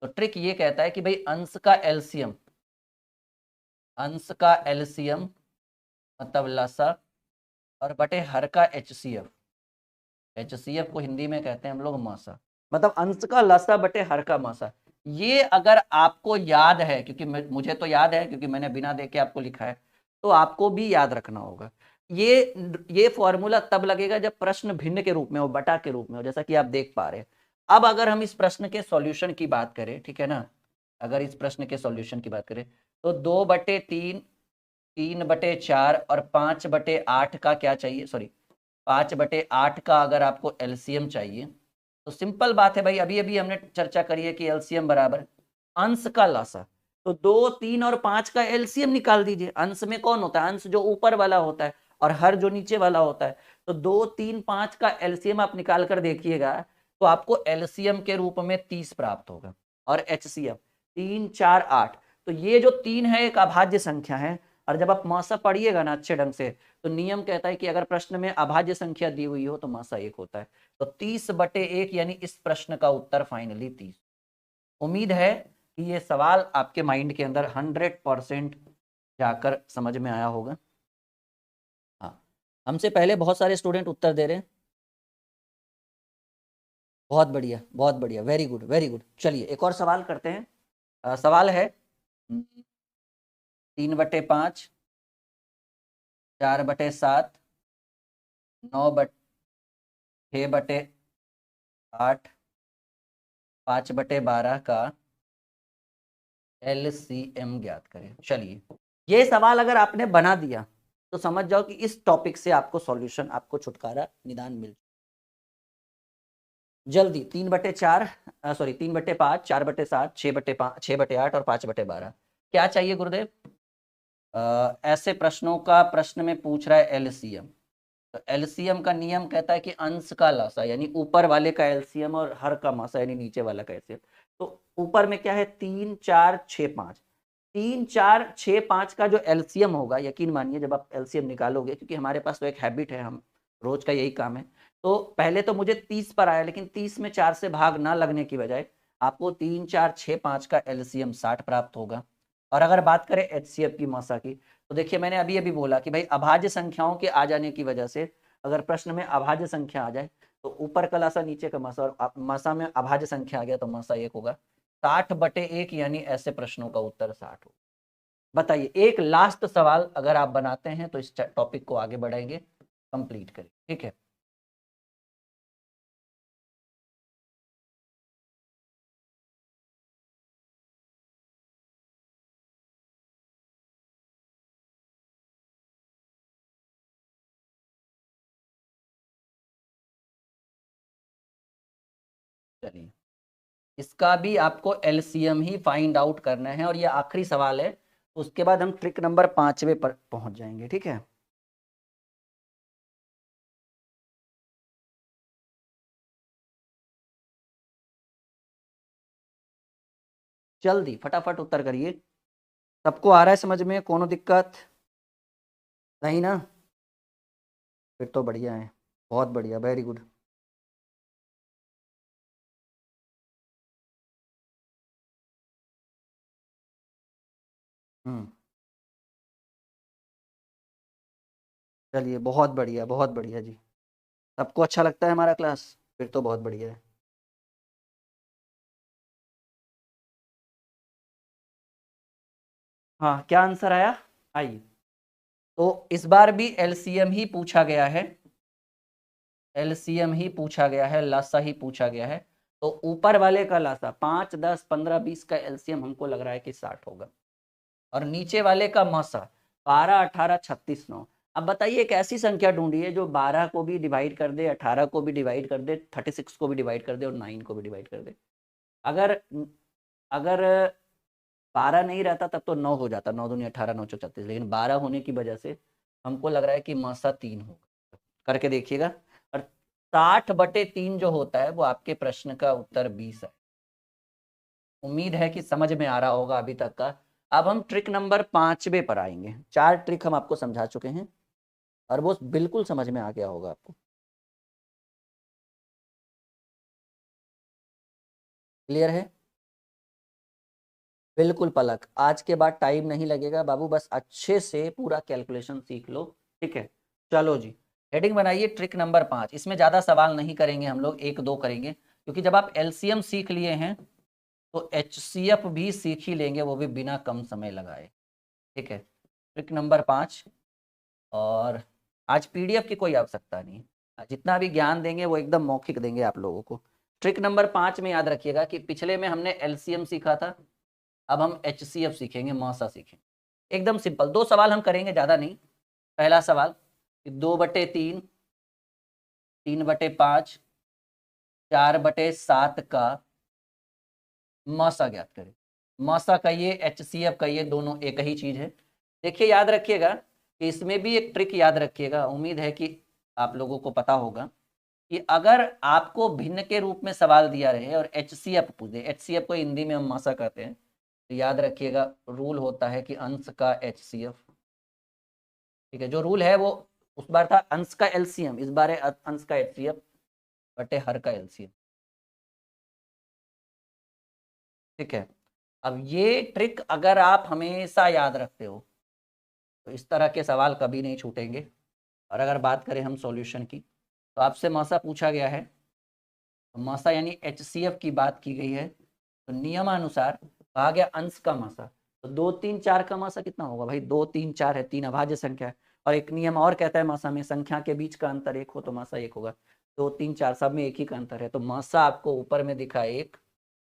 तो ट्रिक ये कहता है कि भाई अंश का एलसीएम, अंश का एलसीएम मतलब लसा, और बटे हर का एचसीएफ, एचसीएफ को हिंदी में कहते हैं हम लोग मासा, मतलब अंश का लसा बटे हर का मासा। ये अगर आपको याद है, क्योंकि मुझे तो याद है क्योंकि मैंने बिना देखे आपको लिखा है, तो आपको भी याद रखना होगा। ये फॉर्मूला तब लगेगा जब प्रश्न भिन्न के रूप में हो, बटा के रूप में हो, जैसा कि आप देख पा रहे हैं। अब अगर हम इस प्रश्न के सॉल्यूशन की बात करें, ठीक है ना, अगर इस प्रश्न के सॉल्यूशन की बात करें, तो 2/3, 3/4 और 5/8 का क्या चाहिए, सॉरी 5/8 का अगर आपको एलसीएम चाहिए, तो सिंपल बात है भाई, अभी अभी हमने चर्चा करी है कि एलसीएम बराबर अंश का लसा, तो 2, 3 और 5 का एलसीएम निकाल दीजिए। अंश में कौन होता है? अंश जो ऊपर वाला होता है और हर जो नीचे वाला होता है। तो 2, 3, 5 का एलसीएम आप निकाल कर देखिएगा, तो आपको एलसीएम के रूप में 30 प्राप्त होगा, और एचसीएफ 3, 4, 8। तो ये जो 3 है एक अभाज्य संख्या है, और जब आप मासा पढ़िएगा ना अच्छे ढंग से, तो नियम कहता है कि अगर प्रश्न में अभाज्य संख्या दी हुई हो तो मासा 1 होता है। तो 30/1, यानी इस प्रश्न का उत्तर फाइनली 30। उम्मीद है कि ये सवाल आपके माइंड के अंदर 100% जाकर समझ में आया होगा। हाँ, हमसे पहले बहुत सारे स्टूडेंट उत्तर दे रहे हैं। बहुत बढ़िया, बहुत बढ़िया, वेरी गुड वेरी गुड। चलिए एक और सवाल करते हैं। सवाल है 3/5, 4/7, 9/6/8, 5/12 का LCM ज्ञात करें। चलिए ये सवाल अगर आपने बना दिया तो समझ जाओ कि इस टॉपिक से आपको सॉल्यूशन, आपको छुटकारा निदान मिल जल्दी। 3/4, सॉरी 3/5, 4/7, 6/5, 6/8 और 5/12 क्या चाहिए गुरुदेव? ऐसे प्रश्नों का प्रश्न में पूछ रहा है एलसीएम। तो एलसीएम का नियम कहता है कि अंश का लसा यानी ऊपर वाले का एलसीएम और हर का मासा यानी नीचे वाला का एलसीएम। तो ऊपर में क्या है 3 4 6 5, 3 4 6 5 का जो एलसीएम होगा, यकीन मानिए जब आप एलसीएम निकालोगे, क्योंकि हमारे पास तो एक हैबिट है, हम रोज का यही काम है। तो पहले तो मुझे 30 पर आया, लेकिन 30 में 4 से भाग ना लगने की बजाय आपको 3 4 6 5 का एलसीएम 60 प्राप्त होगा। और अगर बात करें एचसीएफ की मासा की, तो देखिए मैंने अभी अभी बोला कि भाई अभाज्य संख्याओं के आ जाने की वजह से अगर प्रश्न में अभाज्य संख्या आ जाए तो ऊपर का लासा नीचे का मासा, और मासा में अभाज्य संख्या आ गया तो मासा 1 होगा। 60/1 यानी ऐसे प्रश्नों का उत्तर 60 होगा। बताइए एक लास्ट सवाल अगर आप बनाते हैं तो इस टॉपिक को आगे बढ़ाएंगे, कंप्लीट करें, ठीक है। चलिए इसका भी आपको एलसीएम ही फाइंड आउट करना है और ये आखिरी सवाल है, उसके बाद हम ट्रिक नंबर 5वें पर पहुंच जाएंगे, ठीक है। जल्दी फटाफट उत्तर करिए। सबको आ रहा है समझ में, कोनो दिक्कत नहीं ना? फिर तो बढ़िया है, बहुत बढ़िया, वेरी गुड। हम्म। चलिए बहुत बढ़िया जी। सबको अच्छा लगता है हमारा क्लास? फिर तो बहुत बढ़िया है। हाँ क्या आंसर आया? आइए, तो इस बार भी एलसीएम ही पूछा गया है, एलसीएम ही पूछा गया है, लासा ही पूछा गया है। तो ऊपर वाले का लासा 5 10 15 20 का एलसीएम हमको लग रहा है कि 60 होगा, और नीचे वाले का मौसा 12 18 36 9। अब बताइए एक ऐसी संख्या ढूंढिए जो 12 को भी डिवाइड कर दे, 18 को भी डिवाइड कर दे, 36 को भी डिवाइड कर दे और 9 को भी डिवाइड कर दे। अगर अगर 12 नहीं रहता तब तो 9 हो जाता, 9 दूनी 18, 9 चौ 36, लेकिन 12 होने की वजह से हमको लग रहा है कि मौसा 3 होगा। करके देखिएगा। और 60/3 जो होता है वो आपके प्रश्न का उत्तर 20 है। उम्मीद है कि समझ में आ रहा होगा अभी तक का। अब हम ट्रिक नंबर 5वें पर आएंगे। 4 ट्रिक हम आपको समझा चुके हैं और वो बिल्कुल समझ में आ गया होगा आपको। क्लियर है? बिल्कुल पलक, आज के बाद टाइम नहीं लगेगा बाबू, बस अच्छे से पूरा कैलकुलेशन सीख लो, ठीक है। चलो जी, हेडिंग बनाइए ट्रिक नंबर 5। इसमें ज्यादा सवाल नहीं करेंगे हम लोग, एक दो करेंगे, क्योंकि जब आप एलसीएम सीख लिए हैं तो एचसीएफ भी सीख ही लेंगे, वो भी बिना कम समय लगाए, ठीक है। Trick number 5। और आज पीडीएफ की कोई आवश्यकता नहीं, जितना भी ज्ञान देंगे वो एकदम मौखिक देंगे आप लोगों को। ट्रिक नंबर 5 में याद रखिएगा कि पिछले में हमने एलसीएम सीखा था, अब हम एचसीएफ सीखेंगे, मौसा सीखेंगे। एकदम सिंपल, दो सवाल हम करेंगे, ज्यादा नहीं। पहला सवाल 2/3, 3/5, 4/7 का मौसा ज्ञात करें। मौसा कहिए, एचसीएफ कहिए, दोनों एक ही चीज है। देखिए याद रखिएगा कि इसमें भी एक ट्रिक याद रखिएगा, उम्मीद है कि आप लोगों को पता होगा कि अगर आपको भिन्न के रूप में सवाल दिया रहे और एचसीएफ पूछे, एचसीएफ को हिंदी में हम मौसा कहते हैं, तो याद रखिएगा रूल होता है कि अंश का एचसीएफ, ठीक है। जो रूल है वो उस बार था अंश का एलसीएम, इस बार है अंश का एचसीएफ बटे हर का एलसीएम, ठीक है। अब ये ट्रिक अगर आप हमेशा याद रखते हो तो इस तरह के सवाल कभी नहीं छूटेंगे। और अगर बात करें हम सॉल्यूशन की, तो आपसे मौसा पूछा गया है तो मासा यानी HCF की बात की गई है, तो नियमानुसार कहा गया अंश का मासा, तो 2 3 4 का मासा कितना होगा भाई, 2 3 4 है, 3 अभाज्य संख्या है, और एक नियम और कहता है मासा में संख्या के बीच का अंतर 1 हो तो मासा 1 होगा। 2 3 4 सब में एक ही का अंतर है, तो मासा आपको ऊपर में दिखा 1,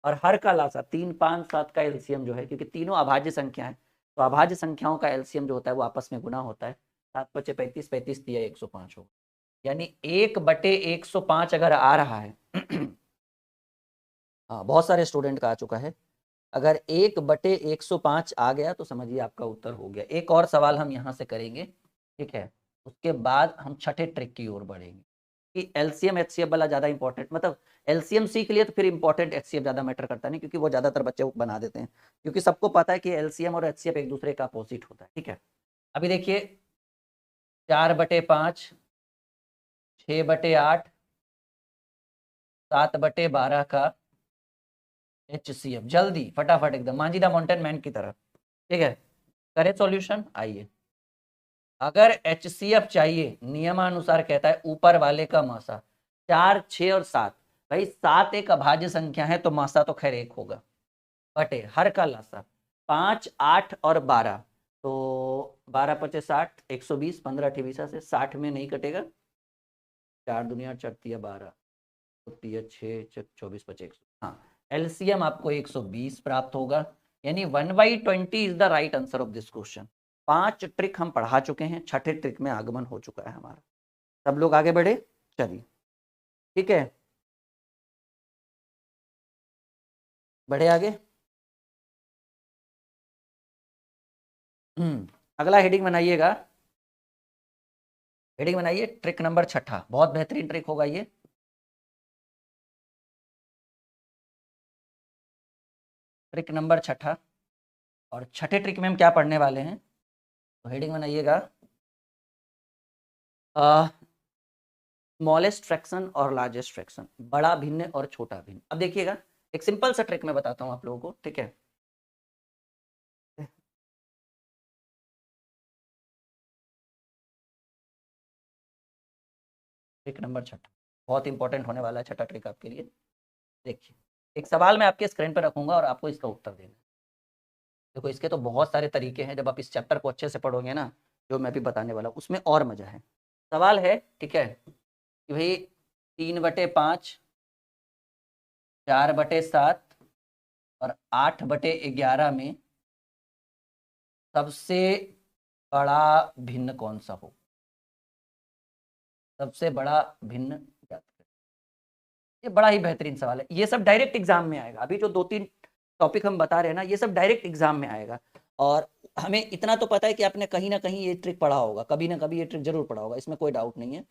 और हर का लासा 3 5 7 का एलसीएम जो है, क्योंकि तीनों अभाज्य संख्या है, तो अभाज्य संख्याओं का एलसीएम जो होता है वो आपस में गुना होता है। 7 5 35, 35 दिया 105 होगा, यानी 1/105 अगर आ रहा है हाँ बहुत सारे स्टूडेंट का आ चुका है, अगर 1/105 आ गया तो समझिए आपका उत्तर हो गया। एक और सवाल हम यहाँ से करेंगे, ठीक है, उसके बाद हम छठे ट्रिक की ओर बढ़ेंगे कि एलसीएम एचसीएफ वाला ज्यादा इंपॉर्टेंट, मतलब एलसीएम सीख लिया तो फिर इंपॉर्टेंट एचसीएफ ज्यादा मैटर करता नहीं, क्योंकि वो ज्यादातर बच्चे बना देते हैं, क्योंकि सबको पता है कि एलसीएम और एचसीएफ एक दूसरे का अपोजिट होता है। ठीक है, अभी देखिए 4/5, 6/8, 7/12 का HCF, जल्दी फटाफट एकदम मांझीदा माउंटेन मैन की तरह। ठीक है, करें सॉल्यूशन। आइए, अगर HCF चाहिए नियमानुसार कहता है ऊपर वाले का मासा 4 6 और 7, भाई 7 एक अभाज्य संख्या है तो मासा तो खैर 1 होगा, बटे हर का लासा 5 8 और 12, तो 12 पचे 60, 120, 15 28 से 60 में नहीं कटेगा, 4 दुनिया 4 12, 6 24 25, हाँ एलसीएम आपको 120 प्राप्त होगा, यानी 1/20 is the right answer of this question. 5 trick हम पढ़ा चुके हैं, छठे ट्रिक में आगमन हो चुका है हमारा। सब लोग आगे बढ़े, चलिए ठीक है, बढ़े आगे। अगला हेडिंग बनाइएगा, हेडिंग बनाइए ट्रिक नंबर छठा, बहुत बेहतरीन ट्रिक होगा ये। ट्रिक नंबर छठा, और छठे ट्रिक में हम क्या पढ़ने वाले हैं, तो हेडिंग बनाइएगा स्मॉलेस्ट फ्रैक्शन और लार्जेस्ट फ्रैक्शन, बड़ा भिन्न और छोटा भिन्न। अब देखिएगा एक सिंपल सा ट्रिक मैं बताता हूं आप लोगों को, ठीक है। ट्रिक नंबर छठा बहुत इंपॉर्टेंट होने वाला है, छठा ट्रिक आपके लिए। देखिए, एक सवाल मैं आपके स्क्रीन पर रखूंगा और आपको इसका उत्तर देना है। देखो इसके तो बहुत सारे तरीके हैं, जब आप इस चैप्टर को अच्छे से पढ़ोगे ना, जो मैं भी बताने वाला हूँ उसमें और मजा है। सवाल है, ठीक है, कि भाई 3/5, 4/7 और 8/11 में सबसे बड़ा भिन्न कौन सा हो, सबसे बड़ा भिन्न ज्ञात करें। ये बड़ा ही बेहतरीन सवाल है, ये सब डायरेक्ट एग्जाम में आएगा, अभी जो 2 3 टॉपिक हम बता रहे हैं ना ये सब डायरेक्ट एग्जाम में आएगा, और हमें इतना तो पता है कि आपने कहीं ना कहीं ये ट्रिक पढ़ा होगा, कभी ना कभी ये ट्रिक जरूर पढ़ा होगा, इसमें कोई डाउट नहीं है।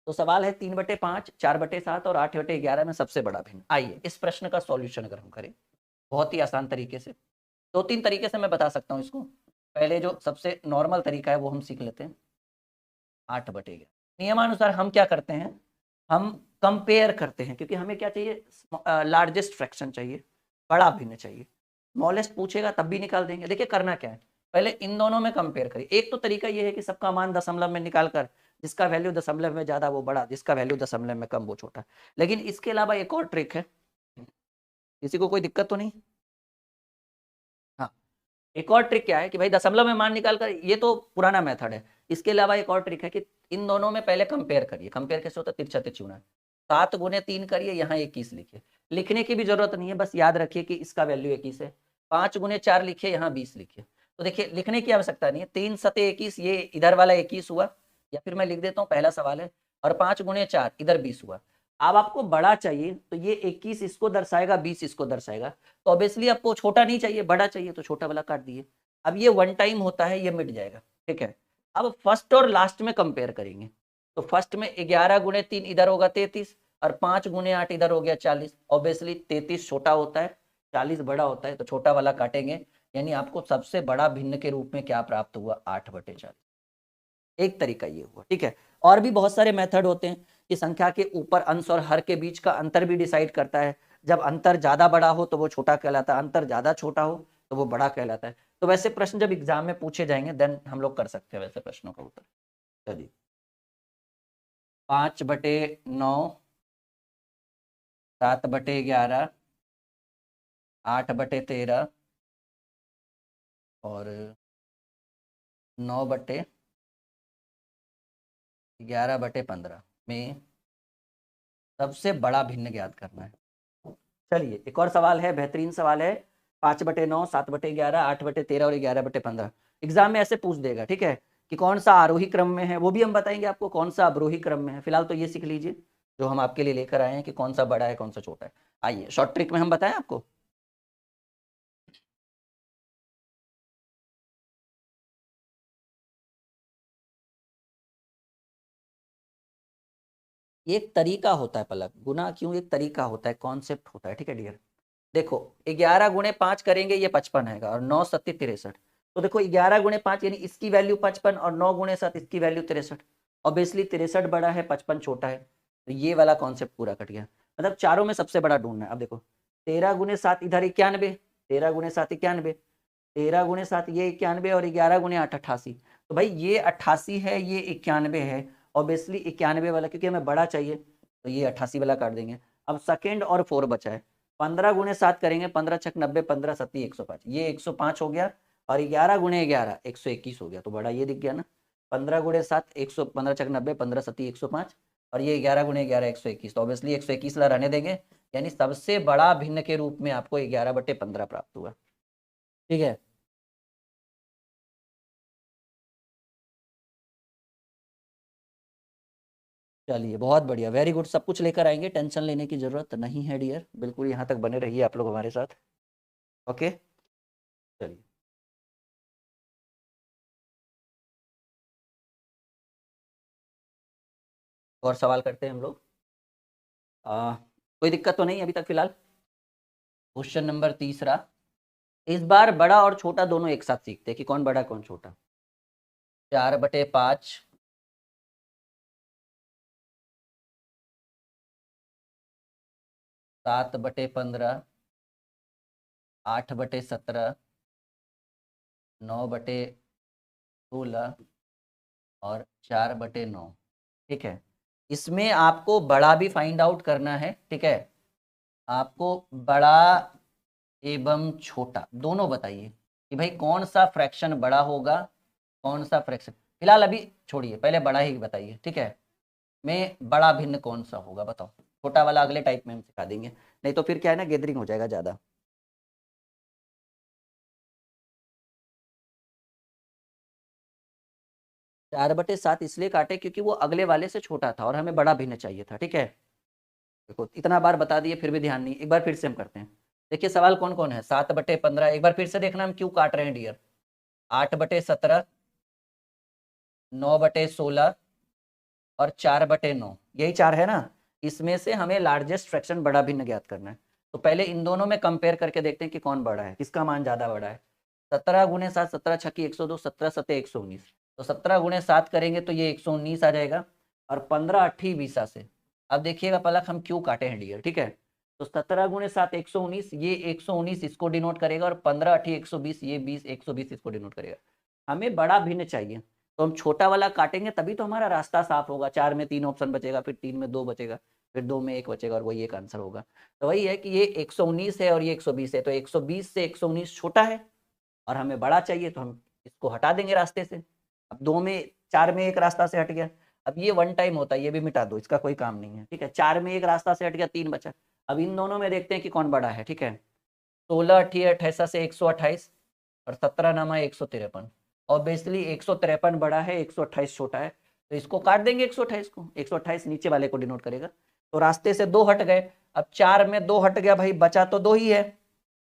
तो सवाल है 3/5, 4/7 और 8/11 में सबसे बड़ा भिन्न। आइए इस प्रश्न का सॉल्यूशन अगर हम करें बहुत ही आसान तरीके से, 2 3 तरीके से मैं बता सकता हूँ इसको। पहले जो सबसे नॉर्मल तरीका है वो हम सीख लेते हैं, 8/11। नियमानुसार हम क्या करते हैं, हम कंपेयर करते हैं, क्योंकि हमें क्या चाहिए, लार्जेस्ट फ्रैक्शन चाहिए, बड़ा भिन्न चाहिए। स्मॉलेस्ट पूछेगा तब भी निकाल देंगे। देखिए करना क्या है, पहले इन दोनों में कंपेयर करिए। एक तो तरीका ये है कि सबका मान दशमलव में निकाल कर, जिसका वैल्यू दशमलव में ज्यादा वो बड़ा, जिसका वैल्यू दशमलव में कम वो छोटा। लेकिन इसके अलावा एक और ट्रिक है, किसी को कोई दिक्कत तो नहीं। हाँ, एक और ट्रिक क्या है कि भाई दशमलव में मान निकाल कर, ये तो पुराना मेथड है। इसके अलावा एक और ट्रिक है कि इन दोनों में पहले कंपेयर करिए। कंपेयर कैसे होता है, तिरछा तिरछी होना है। 7 × 3 करिए, यहाँ 21 लिखिए, लिखने की भी जरूरत नहीं है, बस याद रखिए कि इसका वैल्यू 21 है। 5 × 4 लिखिए, यहाँ 20 लिखिए। तो देखिए लिखने की आवश्यकता नहीं है, 3×7 = 21, ये इधर वाला 21 हुआ, या फिर मैं लिख देता हूँ पहला सवाल है, और 5 × 4 इधर 20 हुआ। अब आपको बड़ा चाहिए तो ये 21 इसको दर्शाएगा, 20 इसको दर्शाएगा, तो ऑब्वियसली आपको छोटा नहीं चाहिए, बड़ा चाहिए, तो छोटा वाला काट दिए। अब ये वन टाइम होता है, ये मिट जाएगा, ठीक है। अब फर्स्ट और लास्ट में कंपेयर करेंगे, तो फर्स्ट में 11 × 3 इधर होगा 33, और 5 × 8 इधर हो गया 40। ऑब्वियसली 33 छोटा होता है, 40 बड़ा होता है, तो छोटा वाला काटेंगे, यानी आपको सबसे बड़ा भिन्न के रूप में क्या प्राप्त हुआ, 8/40। एक तरीका ये हुआ, ठीक है। और भी बहुत सारे मेथड होते हैं कि संख्या के ऊपर अंश और हर के बीच का अंतर भी डिसाइड करता है। जब अंतर ज्यादा बड़ा हो तो वो छोटा कहलाता है, अंतर ज्यादा छोटा हो तो वो बड़ा कहलाता है। तो वैसे प्रश्न जब एग्जाम में पूछे जाएंगे देन हम लोग कर सकते हैं वैसे प्रश्नों का उत्तर। चलिए, 5/9 7/11, 8/13 और 9/11/15 में सबसे बड़ा भिन्न ज्ञात करना है। चलिए एक और सवाल है, बेहतरीन सवाल है। 5/9, 7/11, 8/13 और 11/15 एग्जाम में ऐसे पूछ देगा, ठीक है, कि कौन सा आरोही क्रम में है, वो भी हम बताएंगे आपको कौन सा अवरोही क्रम में है। फिलहाल तो ये सीख लीजिए जो हम आपके लिए लेकर आए हैं कि कौन सा बड़ा है कौन सा छोटा है। आइए शॉर्ट ट्रिक में हम बताएं आपको। एक तरीका होता है पलक, गुना क्यों, एक तरीका होता है, कॉन्सेप्ट होता है, ठीक है डियर। देखो 11 × 5 करेंगे ये 55 आएगा और 9 7 63। तो देखो 11 × 5 यानी इसकी वैल्यू 55 और 9 × 7 इसकी वैल्यू 63। ऑब्वियसली 63 बड़ा है 55 छोटा है, तो ये वाला कॉन्सेप्ट पूरा कट गया। मतलब चारों में सबसे बड़ा ढूंढना है। अब देखो 13 × 7 इधर 91, 13 × 7 91, 13 × 7 ये 91 और 11 × 8 88। तो भाई ये 88 है ये 91 है, ऑब्वियसली 91 वाला क्योंकि हमें बड़ा चाहिए तो ये 88 वाला काट देंगे। अब सेकेंड और 4 बचा है, 15 × 7 करेंगे, 15×6 = 90, 15×7 = 105, ये 105 हो गया और 11 × 11 121 हो गया। तो बड़ा ये दिख गया ना, 15 × 7 100, 15×6 = 90, 15×7 = 105 और ये 11 × 11 121। तो ऑब्वियसली 121 ला रहने देंगे, यानी सबसे बड़ा भिन्न के रूप में आपको 11/15 प्राप्त हुआ, ठीक है। चलिए बहुत बढ़िया, वेरी गुड, सब कुछ लेकर आएंगे, टेंशन लेने की जरूरत नहीं है डियर, बिल्कुल यहाँ तक बने रहिए आप लोग हमारे साथ। ओके चलिए और सवाल करते हैं हम लोग। कोई दिक्कत तो नहीं अभी तक फिलहाल। क्वेश्चन नंबर तीसरा, इस बार बड़ा और छोटा दोनों एक साथ सीखते हैं कि कौन बड़ा कौन छोटा। 4/5, 7/15, 8/17, 9/16 और 4/9, ठीक है। इसमें आपको बड़ा भी फाइंड आउट करना है, ठीक है। आपको बड़ा एवं छोटा दोनों बताइए कि भाई कौन सा फ्रैक्शन बड़ा होगा कौन सा फ्रैक्शन, फिलहाल अभी छोड़िए, पहले बड़ा ही बताइए, ठीक है। में बड़ा भिन्न कौन सा होगा बताओ, छोटा वाला अगले टाइप में हम सिखा देंगे, नहीं तो फिर क्या है ना गैदरिंग हो जाएगा ज्यादा। 4/7 इसलिए काटे क्योंकि वो अगले वाले से छोटा था और हमें बड़ा भिन्न चाहिए था, ठीक है। देखो इतना बार बता दिए फिर भी ध्यान नहीं, एक बार फिर से हम करते हैं। देखिए सवाल कौन कौन है, 7/15, एक बार फिर से देखना हम क्यों काट रहे हैं डियर, 8/17, 9/16 और 4/9, यही चार है ना। इसमें से हमें लार्जेस्ट फ्रैक्शन बड़ा भिन्न ज्ञात करना है। तो पहले इन दोनों में कंपेयर करके देखते हैं कि कौन बड़ा है, किसका मान ज्यादा बड़ा है। 17 × 7 17×6 102, 17×7 119। तो 17×7 करेंगे तो ये 119 आ जाएगा और 15×8 से। अब देखिएगा पलक हम क्यों काटे हैं डियर, ठीक है। तो 17×7 119, ये 119 इसको डिनोट करेगा और 15×8 120, ये 120 इसको डिनोट करेगा। हमें बड़ा भिन्न चाहिए तो हम छोटा वाला काटेंगे तभी तो हमारा रास्ता साफ होगा। 4 में 3 ऑप्शन बचेगा, फिर 3 में 2 बचेगा, फिर 2 में 1 बचेगा और वही एक आंसर होगा। तो वही है कि ये 119 है और ये 120 है, तो 120 से 119 छोटा है और हमें बड़ा चाहिए तो हम इसको हटा देंगे रास्ते से। अब 2 में 4 में एक रास्ता से हट गया, अब ये वन टाइम होता है, ये भी मिटा दो, इसका कोई काम नहीं है, ठीक है। 4 में एक रास्ता से हट गया, 3 बचा। अब इन दोनों में देखते हैं कि कौन बड़ा है, ठीक है। 16 से 128 और 17 नामा 153। ऑब्वियसली 153 बड़ा है 128 छोटा है, तो इसको काट देंगे 128 को, 128 नीचे वाले को डिनोट करेगा। तो रास्ते से 2 हट गए, अब 4 में 2 हट गया भाई, बचा तो 2 ही है,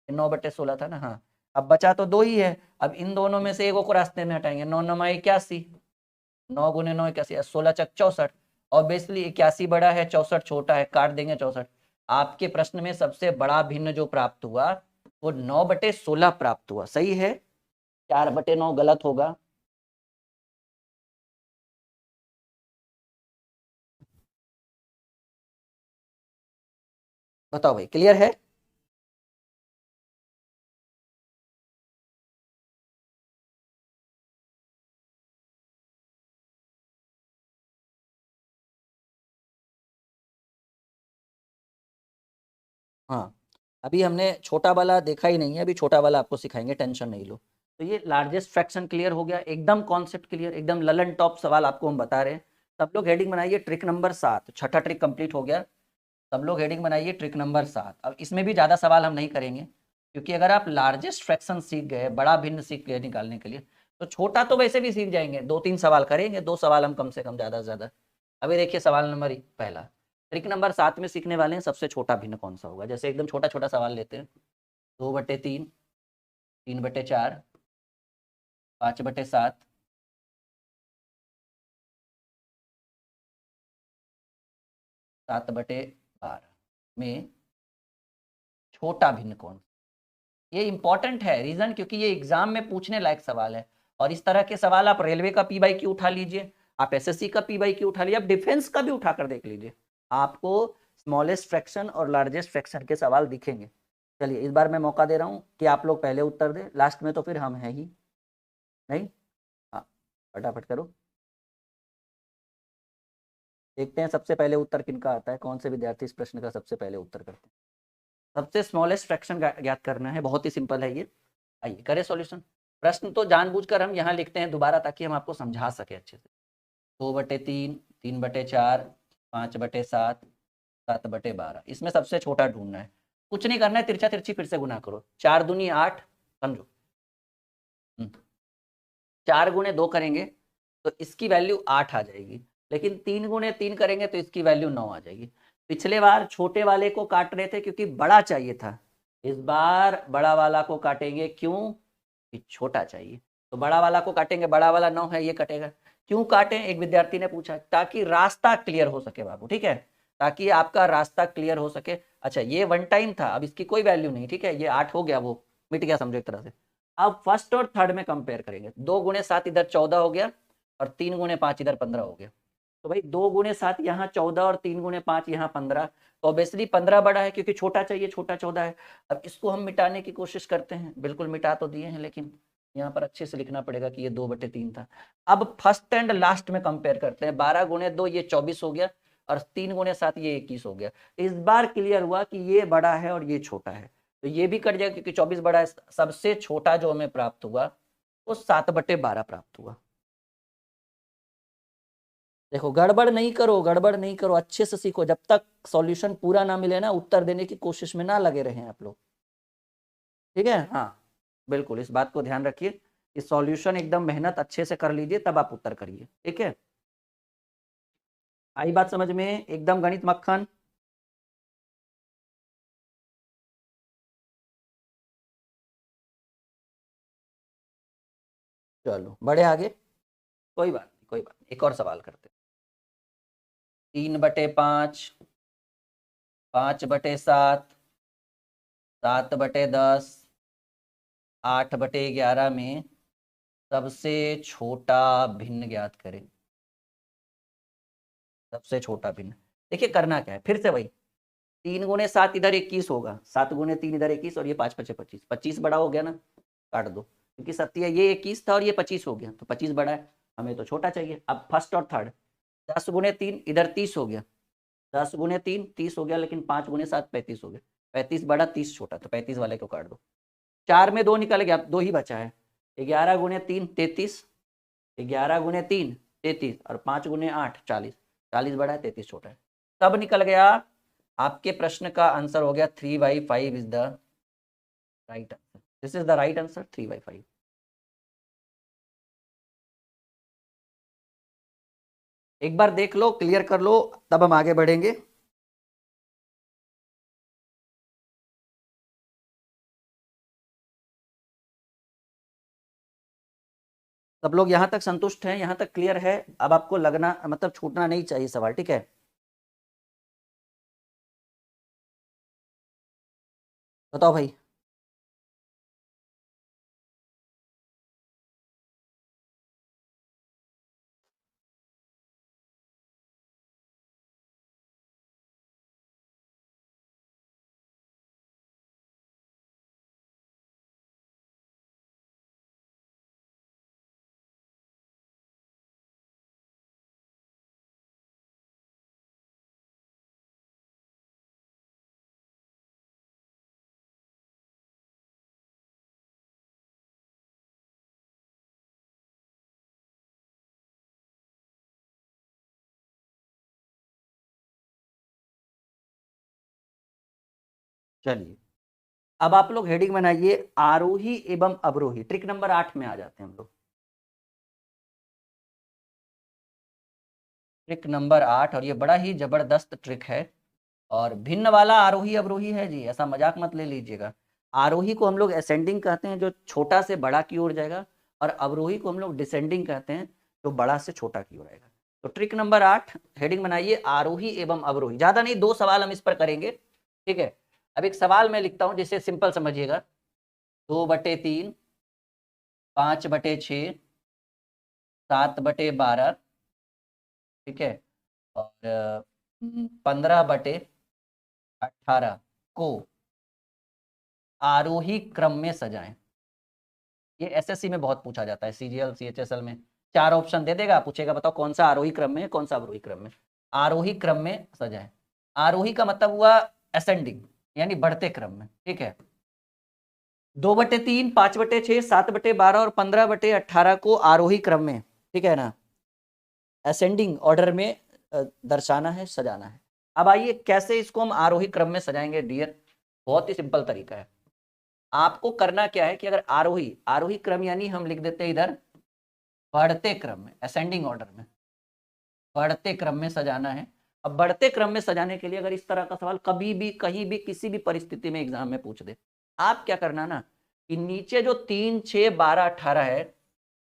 9/16 था ना, हाँ। अब बचा तो 2 ही है, अब इन दोनों में से एक को रास्ते में हटाएंगे, 9×9 = 81, 9×9 = 81, 16×4 64। ऑब्वियसली 81 बड़ा है 64 छोटा है, काट देंगे 64। आपके प्रश्न में सबसे बड़ा भिन्न जो प्राप्त हुआ वो 9/16 प्राप्त हुआ, सही है। 4/9 गलत होगा। बताओ भाई क्लियर है। हाँ, अभी हमने छोटा वाला देखा ही नहीं है, अभी छोटा वाला आपको सिखाएंगे, टेंशन नहीं लो। तो ये लार्जेस्ट फ्रैक्शन क्लियर हो गया, एकदम कॉन्सेप्ट क्लियर, एकदम ललन टॉप सवाल आपको हम बता रहे हैं। सब लोग हेडिंग बनाइए ट्रिक नंबर 7, छठा ट्रिक कंप्लीट हो गया। सब लोग हेडिंग बनाइए ट्रिक नंबर 7। अब इसमें भी ज़्यादा सवाल हम नहीं करेंगे, क्योंकि अगर आप लार्जेस्ट फ्रैक्शन सीख गए, बड़ा भिन्न सीख गए निकालने के लिए, तो छोटा तो वैसे भी सीख जाएंगे। 2-3 सवाल करेंगे, 2 सवाल हम कम से कम, ज़्यादा से ज़्यादा। अभी देखिए सवाल नंबर पहला, ट्रिक नंबर 7 में सीखने वाले हैं सबसे छोटा भिन्न कौन सा होगा। जैसे एकदम छोटा छोटा सवाल लेते हैं, 2/3, 3/4, 5/7, 7/12 में छोटा भिन्न कौन। ये इंपॉर्टेंट है, रीजन क्योंकि ये एग्जाम में पूछने लायक सवाल है। और इस तरह के सवाल आप रेलवे का पी/क्यू उठा लीजिए, आप एसएससी का पी/क्यू उठा लीजिए, आप डिफेंस का भी उठाकर देख लीजिए, आपको स्मॉलेस्ट फ्रैक्शन और लार्जेस्ट फ्रैक्शन के सवाल दिखेंगे। चलिए इस बार मैं मौका दे रहा हूँ कि आप लोग पहले उत्तर दें, लास्ट में तो फिर हम हैं ही नहीं। हाँ, फटाफट करो, देखते हैं सबसे पहले उत्तर किनका आता है, कौन से विद्यार्थी इस प्रश्न का सबसे पहले उत्तर करते हैं। सबसे स्मॉलेस्ट फ्रैक्शन ज्ञात करना है, बहुत ही सिंपल है ये। आइए करें सॉल्यूशन। प्रश्न तो जानबूझकर हम यहाँ लिखते हैं दोबारा, ताकि हम आपको समझा सके अच्छे से। 2/3, 3/4, 5/7, 7/12, इसमें सबसे छोटा ढूंढना है। कुछ नहीं करना है, तिरछा तिरछी फिर से गुना करो, 4 दूनी 8, समझो। 4 गुणे 2 करेंगे तो इसकी वैल्यू 8 आ जाएगी, लेकिन 3 गुणे 3 करेंगे तो इसकी वैल्यू 9 आ जाएगी। पिछले बार छोटे वाले को काट रहे थे क्योंकि बड़ा चाहिए था, इस बार बड़ा वाला को काटेंगे, क्यों कि छोटा चाहिए। तो बड़ा वाला को काटेंगे, बड़ा वाला 9 है, ये कटेगा। क्यों काटें, एक विद्यार्थी ने पूछा, ताकि रास्ता क्लियर हो सके बाबू, ठीक है, ताकि आपका रास्ता क्लियर हो सके। अच्छा ये वन टाइम था, अब इसकी कोई वैल्यू नहीं, ठीक है, ये 8 हो गया, वो मिट गया समझो एक तरह से। अब फर्स्ट और थर्ड में कंपेयर करेंगे, 2 गुणे 7 इधर 14 हो गया, और 3 गुणे 5 इधर 15 हो गया। तो भाई 2 गुणे 7 यहाँ 14 और 3 गुणे 5 यहाँ 15, तो ऑब्वियसली 15 बड़ा है क्योंकि छोटा चाहिए, छोटा 14 है। अब इसको हम मिटाने की कोशिश करते हैं, बिल्कुल मिटा तो दिए हैं, लेकिन यहाँ पर अच्छे से लिखना पड़ेगा कि ये 2/3 था। अब फर्स्ट एंड लास्ट में कंपेयर करते हैं, 12 गुणे 2 ये 24 हो गया, और 3 गुणे 7 ये 21 हो गया। इस बार क्लियर हुआ कि ये बड़ा है और ये छोटा है, तो ये भी कट जाएगा क्योंकि 24 बड़ा है। सबसे छोटा जो हमें प्राप्त हुआ वो 7/12 प्राप्त हुआ। देखो गड़बड़ नहीं करो, गड़बड़ नहीं करो, अच्छे से सीखो, जब तक सॉल्यूशन पूरा ना मिले ना, उत्तर देने की कोशिश में ना लगे रहे आप लोग, ठीक है। हाँ बिल्कुल, इस बात को ध्यान रखिए कि सॉल्यूशन एकदम मेहनत अच्छे से कर लीजिए, तब आप उत्तर करिए, ठीक है। आई बात समझ में, एकदम गणित मक्खन। चलो बढ़े आगे, कोई बात नहीं, कोई बात नहीं, एक और सवाल करते हैं। 3/5, 5/7, 7/10, 8/11 में सबसे छोटा भिन्न ज्ञात करें। सबसे छोटा भिन्न, देखिए करना क्या है, फिर से वही, 3 गुणे 7 इधर 21 होगा, 7 गुणे 3 इधर 21, और ये 5×5 = 25, 25 बड़ा हो गया ना, काट दो, क्योंकि सत्य ये 21 था और ये 25 हो गया, तो 25 बड़ा है, हमें तो छोटा चाहिए। अब फर्स्ट और थर्ड, 10 गुणे 3 इधर 30 हो गया, 10 गुणे 3 30 हो गया, लेकिन 5×7 35 हो गया, 35 बड़ा 30 छोटा, तो 35 वाले को काट दो। 4 में 2 निकल गया, 2 ही बचा है। 11 गुणे 3 33, 11 गुणे 3 33, और 5×8 40, 40 बड़ा है 33 छोटा है, सब निकल गया। आपके प्रश्न का आंसर हो गया 3/5 is the right answer, this is the right answer, 3/5। एक बार देख लो, क्लियर कर लो, तब हम आगे बढ़ेंगे। सब लोग यहाँ तक संतुष्ट हैं, यहाँ तक क्लियर है। अब आपको लगना मतलब छूटना नहीं चाहिए सवाल, ठीक है। बताओ भाई। चलिए, अब आप लोग हेडिंग बनाइए आरोही एवं अवरोही। ट्रिक नंबर 8 में आ जाते हैं हम लोग। ट्रिक नंबर 8, और ये बड़ा ही जबरदस्त ट्रिक है। और भिन्न वाला आरोही अवरोही है जी, ऐसा मजाक मत ले लीजिएगा। आरोही को हम लोग असेंडिंग कहते हैं, जो छोटा से बड़ा की ओर जाएगा, और अवरोही को हम लोग डिसेंडिंग कहते हैं, जो बड़ा से छोटा की ओर आएगा। तो ट्रिक नंबर 8, हेडिंग बनाइए आरोही एवं अवरोही। ज्यादा नहीं, 2 सवाल हम इस पर करेंगे, ठीक है। अब एक सवाल मैं लिखता हूं जिसे सिंपल समझिएगा। 2/3, 5/6, 7/12, ठीक है, और 15/18 को आरोही क्रम में सजाएं। ये एसएससी में बहुत पूछा जाता है, सीजीएल सीएचएसएल में 4 ऑप्शन दे देगा, पूछेगा बताओ कौन सा आरोही क्रम में है, कौन सा अवरोही क्रम में। आरोही क्रम में सजाएं। आरोही का मतलब हुआ असेंडिंग, यानी बढ़ते क्रम में, ठीक है। 2/3, 5/6, 7/12 और 15/18 को आरोही क्रम में, ठीक है ना, असेंडिंग ऑर्डर में दर्शाना है, सजाना है। अब आइए कैसे इसको हम आरोही क्रम में सजाएंगे डियर। बहुत ही सिंपल तरीका है। आपको करना क्या है कि अगर आरोही आरोही क्रम यानी हम लिख देते हैं इधर बढ़ते क्रम में, असेंडिंग ऑर्डर में, बढ़ते क्रम में सजाना है। अब बढ़ते क्रम में सजाने के लिए अगर इस तरह का सवाल कभी भी कहीं भी किसी भी परिस्थिति में एग्जाम में पूछ दे, आप क्या करना ना कि नीचे जो 3, 6, 12, 18 है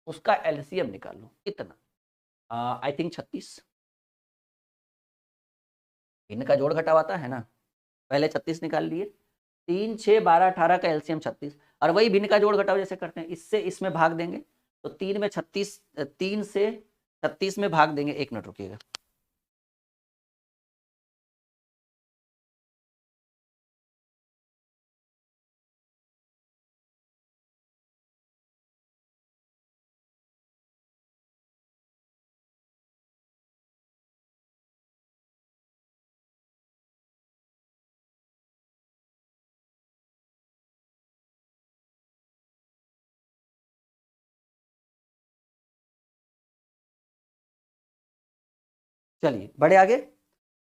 उसका एलसीएम निकाल लो। कितना? I think 36। इनका जोड़ घटाव आता है ना, पहले 36 निकाल लिए। 3, 6, 12, 18 का एलसीएम 36, और वही भिन्न का जोड़ घटाव जैसे करते हैं, इससे इसमें भाग देंगे तो 3 में 36, 3 से 36 में भाग देंगे। 1 मिनट रुकिएगा। चलिए बड़े आगे।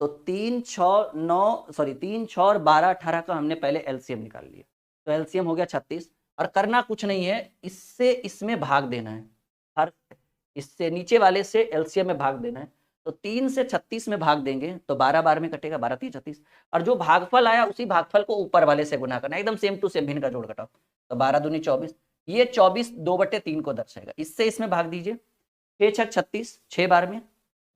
तो 3, 6, 9, सॉरी 3, 6 और 12, 18 का हमने पहले एलसीएम निकाल लिया, तो एलसीएम हो गया 36। और करना कुछ नहीं है, इससे इसमें भाग देना है। हर इससे नीचे वाले से एलसीएम में भाग देना है। तो 3 से 36 में भाग देंगे तो 12 12 में कटेगा, 12 3 36, और जो भागफल आया उसी भागफल को ऊपर वाले से गुना करना, एकदम सेम टू सेम, भिन्न का जोड़ घटाओ। तो 12 दूनी 24, ये 24 2/3 को दर्शाएगा। इससे इसमें भाग दीजिए। 6 6 36, 6 बार में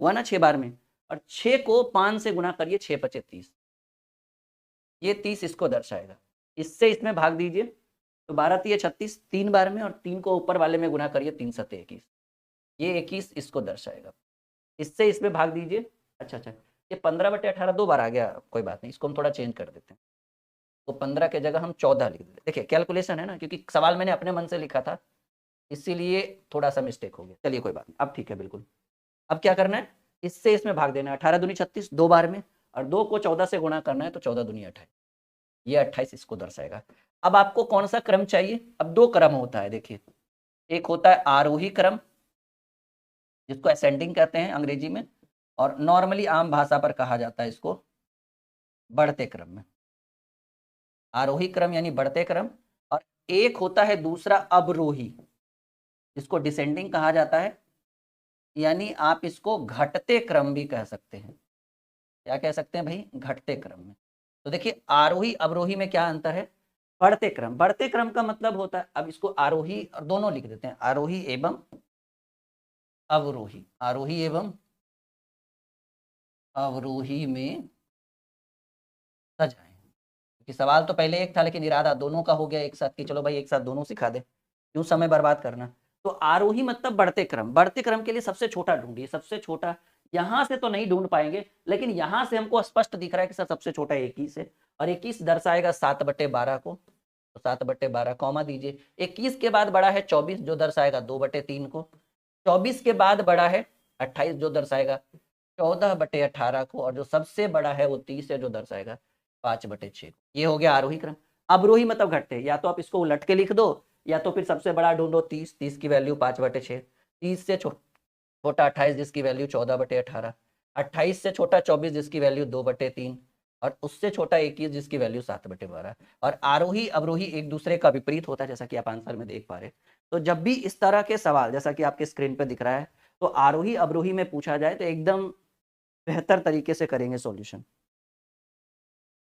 हुआ ना, 6 बार में, और 6 को 5 से गुना करिए, 6 5 30, ये 30 इसको दर्शाएगा। इससे इसमें भाग दीजिए तो 12 3 36, 3 बार में, और 3 को ऊपर वाले में गुना करिए, 3 7 21, ये 21 इसको दर्शाएगा। इससे इसमें भाग दीजिए। अच्छा अच्छा, ये 15/18 2 बार आ गया, कोई बात नहीं, इसको हम थोड़ा चेंज कर देते हैं। तो 15 के जगह हम 14 लिख देते। देखिए कैलकुलेशन है ना, क्योंकि सवाल मैंने अपने मन से लिखा था, इसीलिए थोड़ा सा मिस्टेक हो गया। चलिए कोई बात नहीं, अब ठीक है बिल्कुल। अब क्या करना है, इससे इसमें भाग देना है। 18 दूनी 36 2 बार में, और 2 को 14 से गुणा करना है, तो 14 दूनी 28, ये 28 इसको दर्शाएगा। अब आपको कौन सा क्रम चाहिए? अब 2 क्रम होता है, देखिए। एक होता है आरोही क्रम, जिसको असेंडिंग कहते हैं अंग्रेजी में, और नॉर्मली आम भाषा पर कहा जाता है इसको बढ़ते क्रम में। आरोही क्रम यानी बढ़ते क्रम। और एक होता है दूसरा अवरोही, जिसको डिसेंडिंग कहा जाता है, यानी आप इसको घटते क्रम भी कह सकते हैं। क्या कह सकते हैं भाई? घटते क्रम में। तो देखिए आरोही अवरोही में क्या अंतर है? बढ़ते क्रम, बढ़ते क्रम का मतलब होता है, अब इसको आरोही और दोनों लिख देते हैं, आरोही एवं अवरोही, आरोही एवं अवरोही में सजाएं। क्योंकि सवाल तो पहले एक था, लेकिन इरादा दोनों का हो गया एक साथ कि चलो भाई एक साथ दोनों सिखा दे, क्यों समय बर्बाद करना। तो आरोही मतलब बढ़ते क्रम, बढ़ते क्रम के लिए सबसे छोटा ढूंढिए, सबसे छोटा। यहां से तो नहीं ढूंढ पाएंगे, लेकिन यहां से हमको स्पष्ट दिख रहा है कि सर सबसे छोटा 21 है, और 21 दर्शाएगा 7/12 को, तो 7/12 कॉमा दीजिए। 21 के बाद बड़ा है 24, जो दर्शाएगा 2/3 को। 24 के बाद बड़ा है 28, जो दर्शाएगा 14/18 को, और जो सबसे बड़ा है वो 30 है, जो दर्शाएगा 5/6। ये हो गया आरोही क्रम। अवरोही मतलब घटते, या तो आप इसको उलट के लिख दो, या तो फिर सबसे बड़ा ढूंढो 30, 30 की वैल्यू 5/6, 30 से छोटा 28 जिसकी वैल्यू 14/18, 28 से छोटा 24 जिसकी वैल्यू 2/3, और उससे छोटा 21 जिसकी वैल्यू 7/12। और आरोही अवरोही एक दूसरे का विपरीत होता है, जैसा कि आप आंसर में देख पा रहे हैं। तो जब भी इस तरह के सवाल, जैसा कि आपके स्क्रीन पे दिख रहा है, तो आरोही अवरोही में पूछा जाए तो एकदम बेहतर तरीके से करेंगे सॉल्यूशन।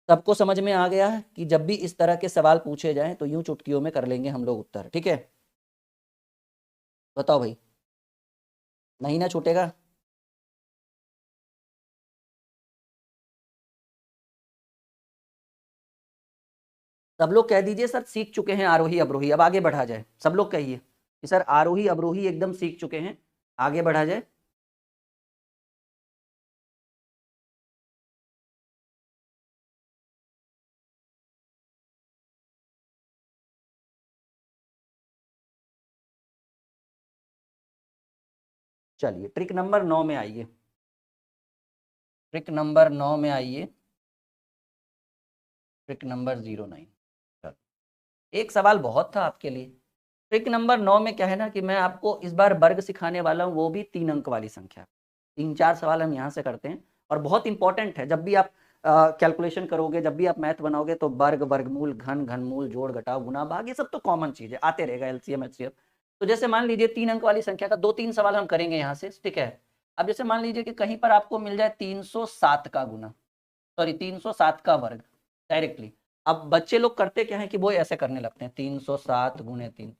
सबको समझ में आ गया है कि जब भी इस तरह के सवाल पूछे जाएं तो यूं चुटकियों में कर लेंगे हम लोग उत्तर, ठीक है? बताओ भाई, नहीं ना छूटेगा? सब लोग कह दीजिए सर सीख चुके हैं आरोही अवरोही, अब आगे बढ़ा जाए। सब लोग कहिए कि सर आरोही अवरोही एकदम सीख चुके हैं, आगे बढ़ा जाए। चलिए ट्रिक नंबर 9 में आइए। ट्रिक नंबर 9 में आइए। Trick number 09। एक सवाल बहुत था आपके लिए। ट्रिक नंबर 9 में क्या है ना कि मैं आपको इस बार वर्ग सिखाने वाला हूँ, वो भी 3 अंक वाली संख्या। 3-4 सवाल हम यहाँ से करते हैं और बहुत इंपॉर्टेंट है। जब भी आप कैलकुलेशन करोगे, जब भी आप मैथ बनाओगे, तो वर्ग, वर्गमूल, घन, घनमूल, जोड़, घटाव, गुणा, भाग, ये सब तो कॉमन चीज है, आते रहेगा, एलसीएम एचसीएफ। तो जैसे मान लीजिए 3 अंक वाली संख्या का 2-3 सवाल हम करेंगे यहाँ से, ठीक है? अब जैसे मान लीजिए कि कहीं पर आपको मिल जाए 307 का गुना, सॉरी 307 का वर्ग डायरेक्टली। अब बच्चे लोग करते क्या है कि वो ऐसे करने लगते हैं, 307 × 3।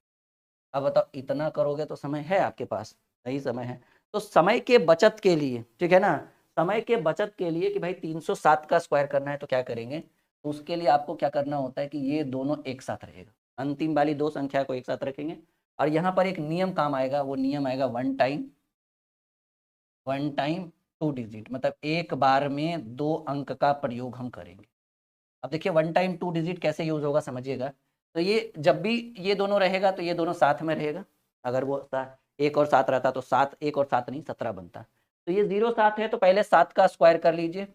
अब बताओ, इतना करोगे तो समय है आपके पास? सही समय है। तो समय के बचत के लिए, ठीक है ना, समय के बचत के लिए कि भाई 307 का स्क्वायर करना है तो क्या करेंगे, तो उसके लिए आपको क्या करना होता है कि ये दोनों एक साथ रहेगा, अंतिम वाली दो संख्या को एक साथ रखेंगे। और यहाँ पर एक नियम काम आएगा, वो नियम आएगा वन टाइम टू डिजिट, मतलब एक बार में 2 अंक का प्रयोग हम करेंगे। अब देखिए वन टाइम टू डिजिट कैसे यूज होगा समझिएगा। तो ये जब भी ये दोनों रहेगा तो ये दोनों साथ में रहेगा। अगर वो 1 और 7 रहता तो 7, 1 और 7 नहीं 17 बनता। तो ये 0-7 है तो पहले 7 का स्क्वायर कर लीजिए,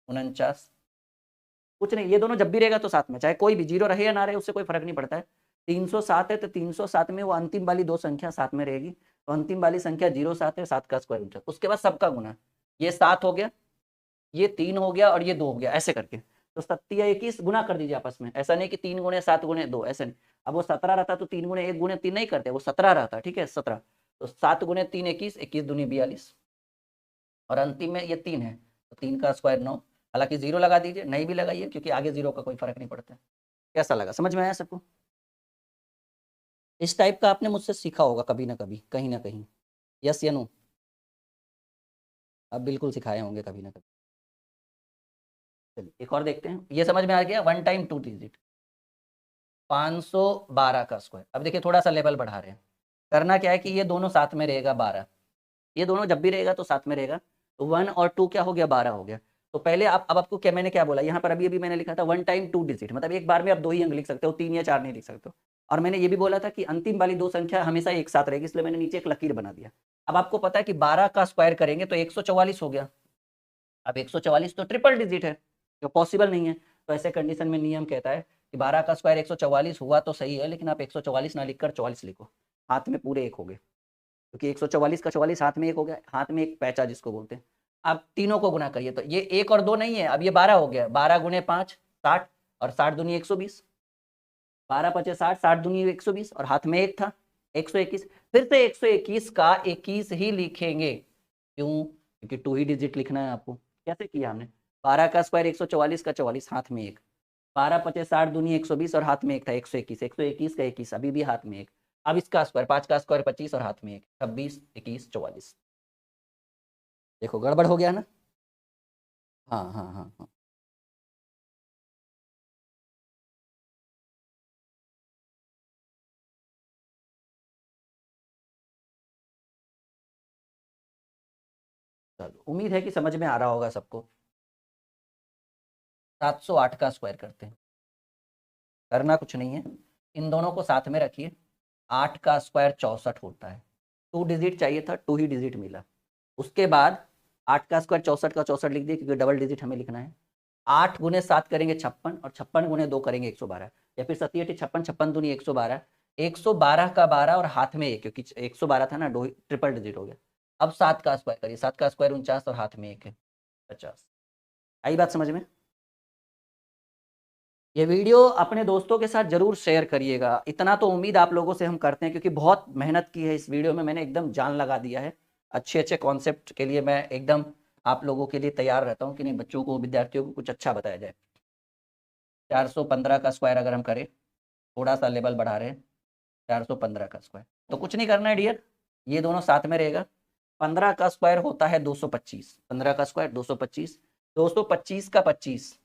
49। कुछ नहीं, ये दोनों जब भी रहेगा तो साथ में, चाहे कोई भी जीरो रहे या ना रहे उससे कोई फर्क नहीं पड़ता है। 307 है तो 307 में वो अंतिम वाली दो संख्या साथ में रहेगी, तो अंतिम वाली संख्या 0-7 है, 7 का स्क्वायर 49। उसके बाद सबका गुना, ये 7 हो गया, ये 3 हो गया और ये 2 हो गया, ऐसे करके। तो 7 या 21 गुना कर दीजिए आपस में। ऐसा नहीं कि 3 × 7 × 2, ऐसे नहीं। अब वो 17 रहता तो 3 × 1 × 3 नहीं करते, वो 17 रहता, ठीक है, 17। तो 7 × 3 21, 21 दूनी 42, और अंतिम में ये 3 है तो 3 का स्क्वायर 9। हालांकि जीरो लगा दीजिए, नहीं भी लगाइए क्योंकि आगे जीरो का कोई फर्क नहीं पड़ता है। कैसा लगा, समझ में आया सबको? इस टाइप का आपने मुझसे सीखा होगा कभी ना कहीं। यस या नो? आप बिल्कुल सिखाए होंगे कभी ना कभी। चलिए एक और देखते हैं, ये समझ में आ गया, वन टाइम टू डिजिट। 512 का स्क्वायर। अब देखिए थोड़ा सा लेवल बढ़ा रहे हैं। करना क्या है कि ये दोनों साथ में रहेगा 12, ये दोनों जब भी रहेगा तो साथ में रहेगा। तो 1 और 2 क्या हो गया, 12 हो गया। तो पहले आप, अब आपको क्या, मैंने क्या बोला यहाँ पर, अभी अभी मैंने लिखा था वन टाइम टू डिजिट, मतलब एक बार में आप 2 ही अंक लिख सकते हो, 3 या 4 नहीं लिख सकते हो। और मैंने ये भी बोला था कि अंतिम वाली दो संख्या हमेशा एक साथ रहेगी, इसलिए मैंने नीचे एक लकीर बना दिया। अब आपको पता है कि 12 का स्क्वायर करेंगे तो 144 हो गया। अब 144 तो ट्रिपल डिजिट है, जो पॉसिबल नहीं है। तो ऐसे कंडीशन में नियम कहता है कि 12 का स्क्वायर 144 हुआ तो सही है, लेकिन आप 144 ना लिखकर 44 लिखो, हाथ में पूरे एक हो गए, क्योंकि 144 का 44 हाथ में एक हो गया, हाथ में एक पैंचा जिसको बोलते हैं। अब तीनों को गुना करिए तो ये 1 और 2 नहीं है, अब ये 12 हो गया। 12 × 5 60, और 60 दूनी 120, 12×5 60, 60 दूनी 120, और हाथ में एक था 121। फिर से 121 का 21 ही लिखेंगे, क्यों? क्योंकि 2 ही डिजिट लिखना है आपको। कैसे किया हमने, 12 का स्क्वायर 144 का 44, हाथ में एक, 12×5 60 दूनी 120, और हाथ में एक था 121, 121 का 21 अभी भी हाथ में एक। अब इसका स्क्वायर, 5 का स्क्वायर 25, और हाथ में एक, 26, 21, 44। देखो गड़बड़ हो गया ना? हाँ हाँ हाँ हाँ। चलो उम्मीद है कि समझ में आ रहा होगा सबको। 708 का स्क्वायर करते हैं। करना कुछ नहीं है, इन दोनों को साथ में रखिए। 8 का स्क्वायर 64 होता है। 2 डिजिट चाहिए था, 2 ही डिजिट मिला। उसके बाद 8 का स्क्वायर 64 का 64 लिख दिए, क्योंकि डबल डिजिट हमें लिखना है। 8 × 7 करेंगे 56, और 56 × 2 करेंगे 112, या फिर 7 × 8 56, 56 दूनी 112, 112 का 12 और हाथ में एक, क्योंकि 112 था ना, दो ट्रिपल डिजिट हो गया। अब 7 का स्क्वायर करिए, 7 का स्क्वायर 49, और हाथ में एक है 50। आई बात समझ में? ये वीडियो अपने दोस्तों के साथ जरूर शेयर करिएगा, इतना तो उम्मीद आप लोगों से हम करते हैं, क्योंकि बहुत मेहनत की है इस वीडियो में, मैंने एकदम जान लगा दिया है। अच्छे अच्छे कॉन्सेप्ट के लिए मैं एकदम आप लोगों के लिए तैयार रहता हूँ कि नहीं, बच्चों को, विद्यार्थियों को कुछ अच्छा बताया जाए। 415 का स्क्वायर अगर हम करें, थोड़ा सा लेवल बढ़ा रहे हैं, 415 का स्क्वायर, तो कुछ नहीं करना है डियर, ये दोनों साथ में रहेगा। 15 का स्क्वायर होता है 225, 15 का स्क्वायर 225, 225 का 25,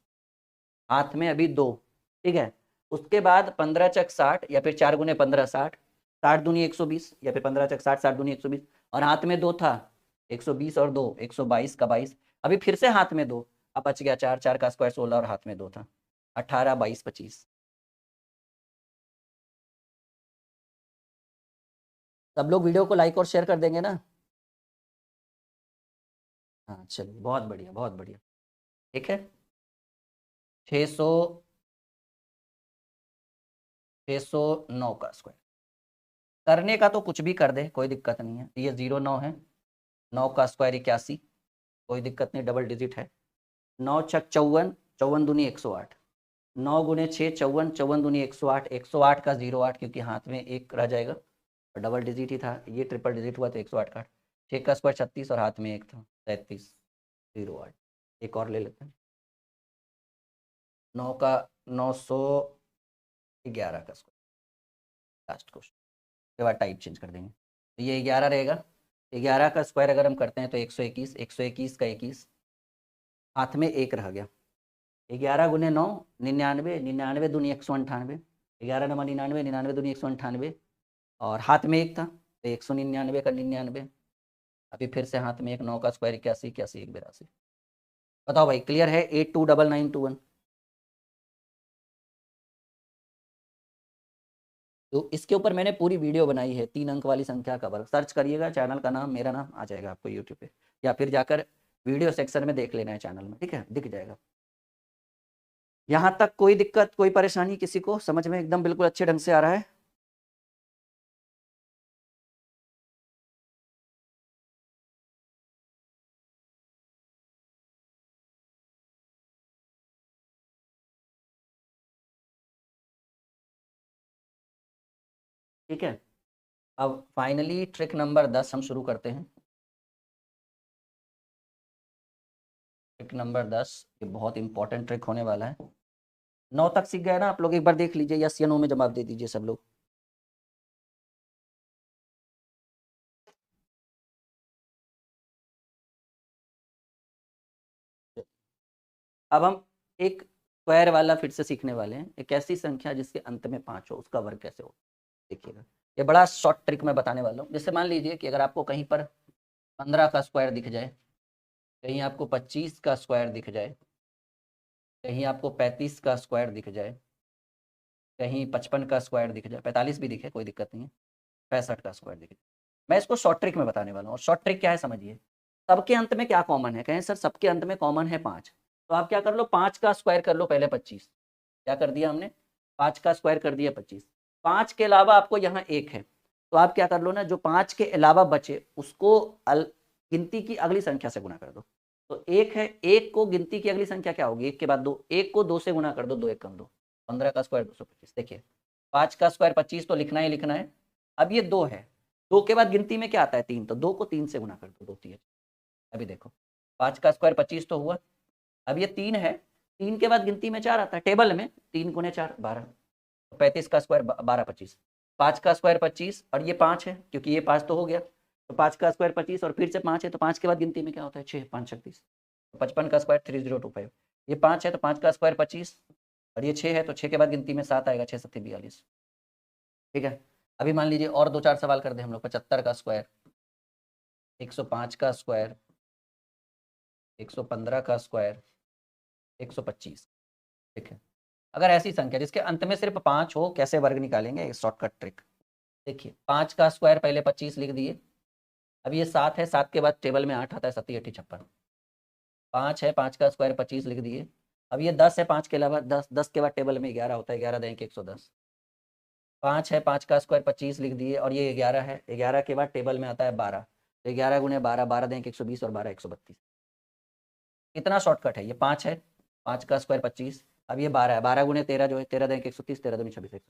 हाथ में अभी 2, ठीक है। उसके बाद 15 चक 60, या फिर 4 गुने 15 60, 60 दूनी 120, या फिर 15 चक 60, 60 दूनी 120, और हाथ में 2 था, 120 और 2, 122 का 22, अभी फिर से हाथ में 2, अब बच गया 4, 4 का स्क्वायर 16 और हाथ में 2 था, 18, 22, 25। सब लोग वीडियो को लाइक और शेयर कर देंगे ना? हाँ चलिए, बहुत बढ़िया, बहुत बढ़िया। ठीक है, 600, 609 का स्क्वायर करने का तो कुछ भी कर दे, कोई दिक्कत नहीं है। ये 09 है, 9 का स्क्वायर 81, कोई दिक्कत नहीं, डबल डिजिट है। 9 छक 54, 54 दूनी 108, 9 गुने 6 54, 54 दूनी 108, 108 का 08, क्योंकि हाथ में एक रह जाएगा और डबल डिजिट ही था, ये ट्रिपल डिजिट हुआ तो 108 का। 6 का स्क्वायर 36 और हाथ में एक था, 37, 08। एक और ले लेते हैं, 9 का 911 का स्क्वायर, लास्ट क्वेश्चन के बाद टाइप चेंज कर देंगे, तो ये 11 रहेगा। 11 का स्क्वायर अगर हम करते हैं तो 121, 121 का 21, हाथ में एक रह गया। 11 गुने 9, 99, 99 दूनी 198, 11 नमा 99, 99 दूनी 198, और हाथ में एक था तो 199 का 99, अभी फिर से हाथ में एक, 9 का स्क्वायर 81, 81 एक 82। बताओ भाई, क्लियर है? 829921। तो इसके ऊपर मैंने पूरी वीडियो बनाई है, 3 अंक वाली संख्या का वर्ग, सर्च करिएगा, चैनल का नाम, मेरा नाम आ जाएगा आपको यूट्यूब पे, या फिर जाकर वीडियो सेक्शन में देख लेना है चैनल में, ठीक है, दिख जाएगा। यहाँ तक कोई दिक्कत, कोई परेशानी किसी को? समझ में एकदम बिल्कुल अच्छे ढंग से आ रहा है? ठीक है, अब फाइनली ट्रिक नंबर 10 हम शुरू करते हैं। ट्रिक नंबर 10, ये बहुत इंपॉर्टेंट ट्रिक होने वाला है। 9 तक सीख गए ना आप लोग? एक बार देख लीजिए, यस या नो में जवाब दे दीजिए सब लोग। अब हम एक स्क्वायर वाला फिर से सीखने वाले हैं, एक ऐसी संख्या जिसके अंत में 5 हो, उसका वर्ग कैसे हो, देखिएगा। ये बड़ा शॉर्ट ट्रिक मैं बताने वाला हूँ। जैसे मान लीजिए कि अगर आपको कहीं पर 15 का स्क्वायर दिख जाए, कहीं आपको 25 का स्क्वायर दिख जाए, कहीं आपको 35 का स्क्वायर दिख जाए, कहीं 55 का स्क्वायर दिख जाए, 45 भी दिखे, कोई दिक्कत नहीं है, 65 का स्क्वायर दिखे, मैं इसको शॉर्ट ट्रिक में बताने वाला हूँ। और शॉर्ट ट्रिक क्या है समझिए। सबके अंत में क्या कॉमन है? कहें सर सबके अंत में कॉमन है 5, तो आप क्या कर लो, 5 का स्क्वायर कर लो पहले 25। क्या कर दिया हमने? 5 का स्क्वायर कर दिया 25। 5 के अलावा आपको यहाँ एक है, तो आप क्या कर लो ना, जो 5 के अलावा बचे उसको गिनती की अगली संख्या से गुना कर दो। तो एक है, एक को गिनती की अगली संख्या क्या होगी? एक के बाद दो, एक को 2 से गुना कर दो, 2 एक कम 2, 15 का स्क्वायर 225। देखिए 5 का स्क्वायर 25 तो लिखना ही लिखना है। अब ये 2 है, 2 के बाद गिनती में क्या आता है? 3, तो 2 को 3 से गुना कर दो, 2 3। अभी देखो 5 का स्क्वायर 25 तो हुआ, अब ये 3 है, 3 के बाद गिनती में 4 आता है टेबल में, 3 गुने 4 12, 35 का स्क्वायर 12 25, 5 का स्क्वायर 25 और ये 5 है, क्योंकि ये 5 तो हो गया, तो 5 का स्क्वायर 25 और फिर से 5 है, तो 5 के बाद गिनती में क्या होता है? 6, 5 36, 55 का स्क्वायर 3025, ये 5 है तो 5 का स्क्वायर 25 और ये 6 है, तो 6 के बाद गिनती में 7 आएगा, 6 7 42। ठीक है, अभी मान लीजिए और 2 4 सवाल कर दे हम लोग। 75 का स्क्वायर, 105 का स्क्वायर, 115 का स्क्वायर, 125। ठीक है, अगर ऐसी संख्या जिसके अंत में सिर्फ 5 हो, कैसे वर्ग निकालेंगे? शॉर्टकट ट्रिक देखिए, 5 का स्क्वायर पहले 25 लिख दिए, अब ये 7 है, 7 के बाद टेबल में 8 आता है, 7 8 56, 5 है, 5 का स्क्वायर 25 लिख दिए, अब ये 10 है, 5 के अलावा 10, 10 के बाद टेबल में 11 होता है, 11 दें 110, 5 है, 5 का स्क्वायर 25 लिख दिए और ये 11 है, 11 के बाद टेबल में आता है 12, तो 11 गुने 12, 12 दें 120 और 12 132। कितना शॉर्टकट है ये? 5 है, 5 का स्क्वायर 25, अब ये 12 है, 12 गुणे 13 जो है 13 दें 130, 13 दूनी 26,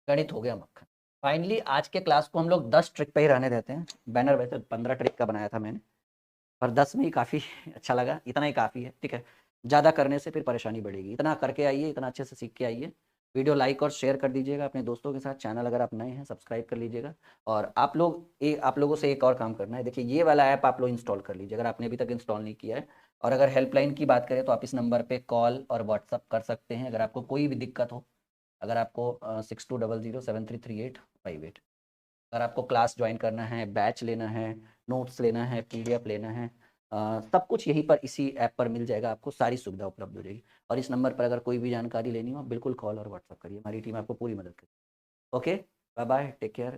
गणित हो गया मक्खन। फाइनली आज के क्लास को हम लोग 10 ट्रिक पे ही रहने देते हैं। बैनर वैसे 15 ट्रिक का बनाया था मैंने, पर 10 में ही काफ़ी अच्छा लगा, इतना ही काफ़ी है, ठीक है। ज़्यादा करने से फिर परेशानी बढ़ेगी, इतना करके आइए, इतना अच्छे से सीख के आइए। वीडियो लाइक और शेयर कर दीजिएगा अपने दोस्तों के साथ, चैनल अगर आप नए हैं सब्सक्राइब कर लीजिएगा। और आप लोगों से एक और काम करना है, देखिए ये वाला ऐप आप लोग इंस्टॉल कर लीजिए अगर आपने अभी तक इंस्टॉल नहीं किया है। और अगर हेल्पलाइन की बात करें तो आप इस नंबर पे कॉल और व्हाट्सअप कर सकते हैं अगर आपको कोई भी दिक्कत हो। अगर आपको 6200733858, अगर आपको क्लास ज्वाइन करना है, बैच लेना है, नोट्स लेना है, पीडीएफ लेना है, सब कुछ यहीं पर इसी ऐप पर मिल जाएगा, आपको सारी सुविधा उपलब्ध हो जाएगी। और इस नंबर पर अगर कोई भी जानकारी लेनी हो बिल्कुल कॉल और व्हाट्सअप करिए, हमारी टीम आपको पूरी मदद करेगी। Okay, bye bye, take care.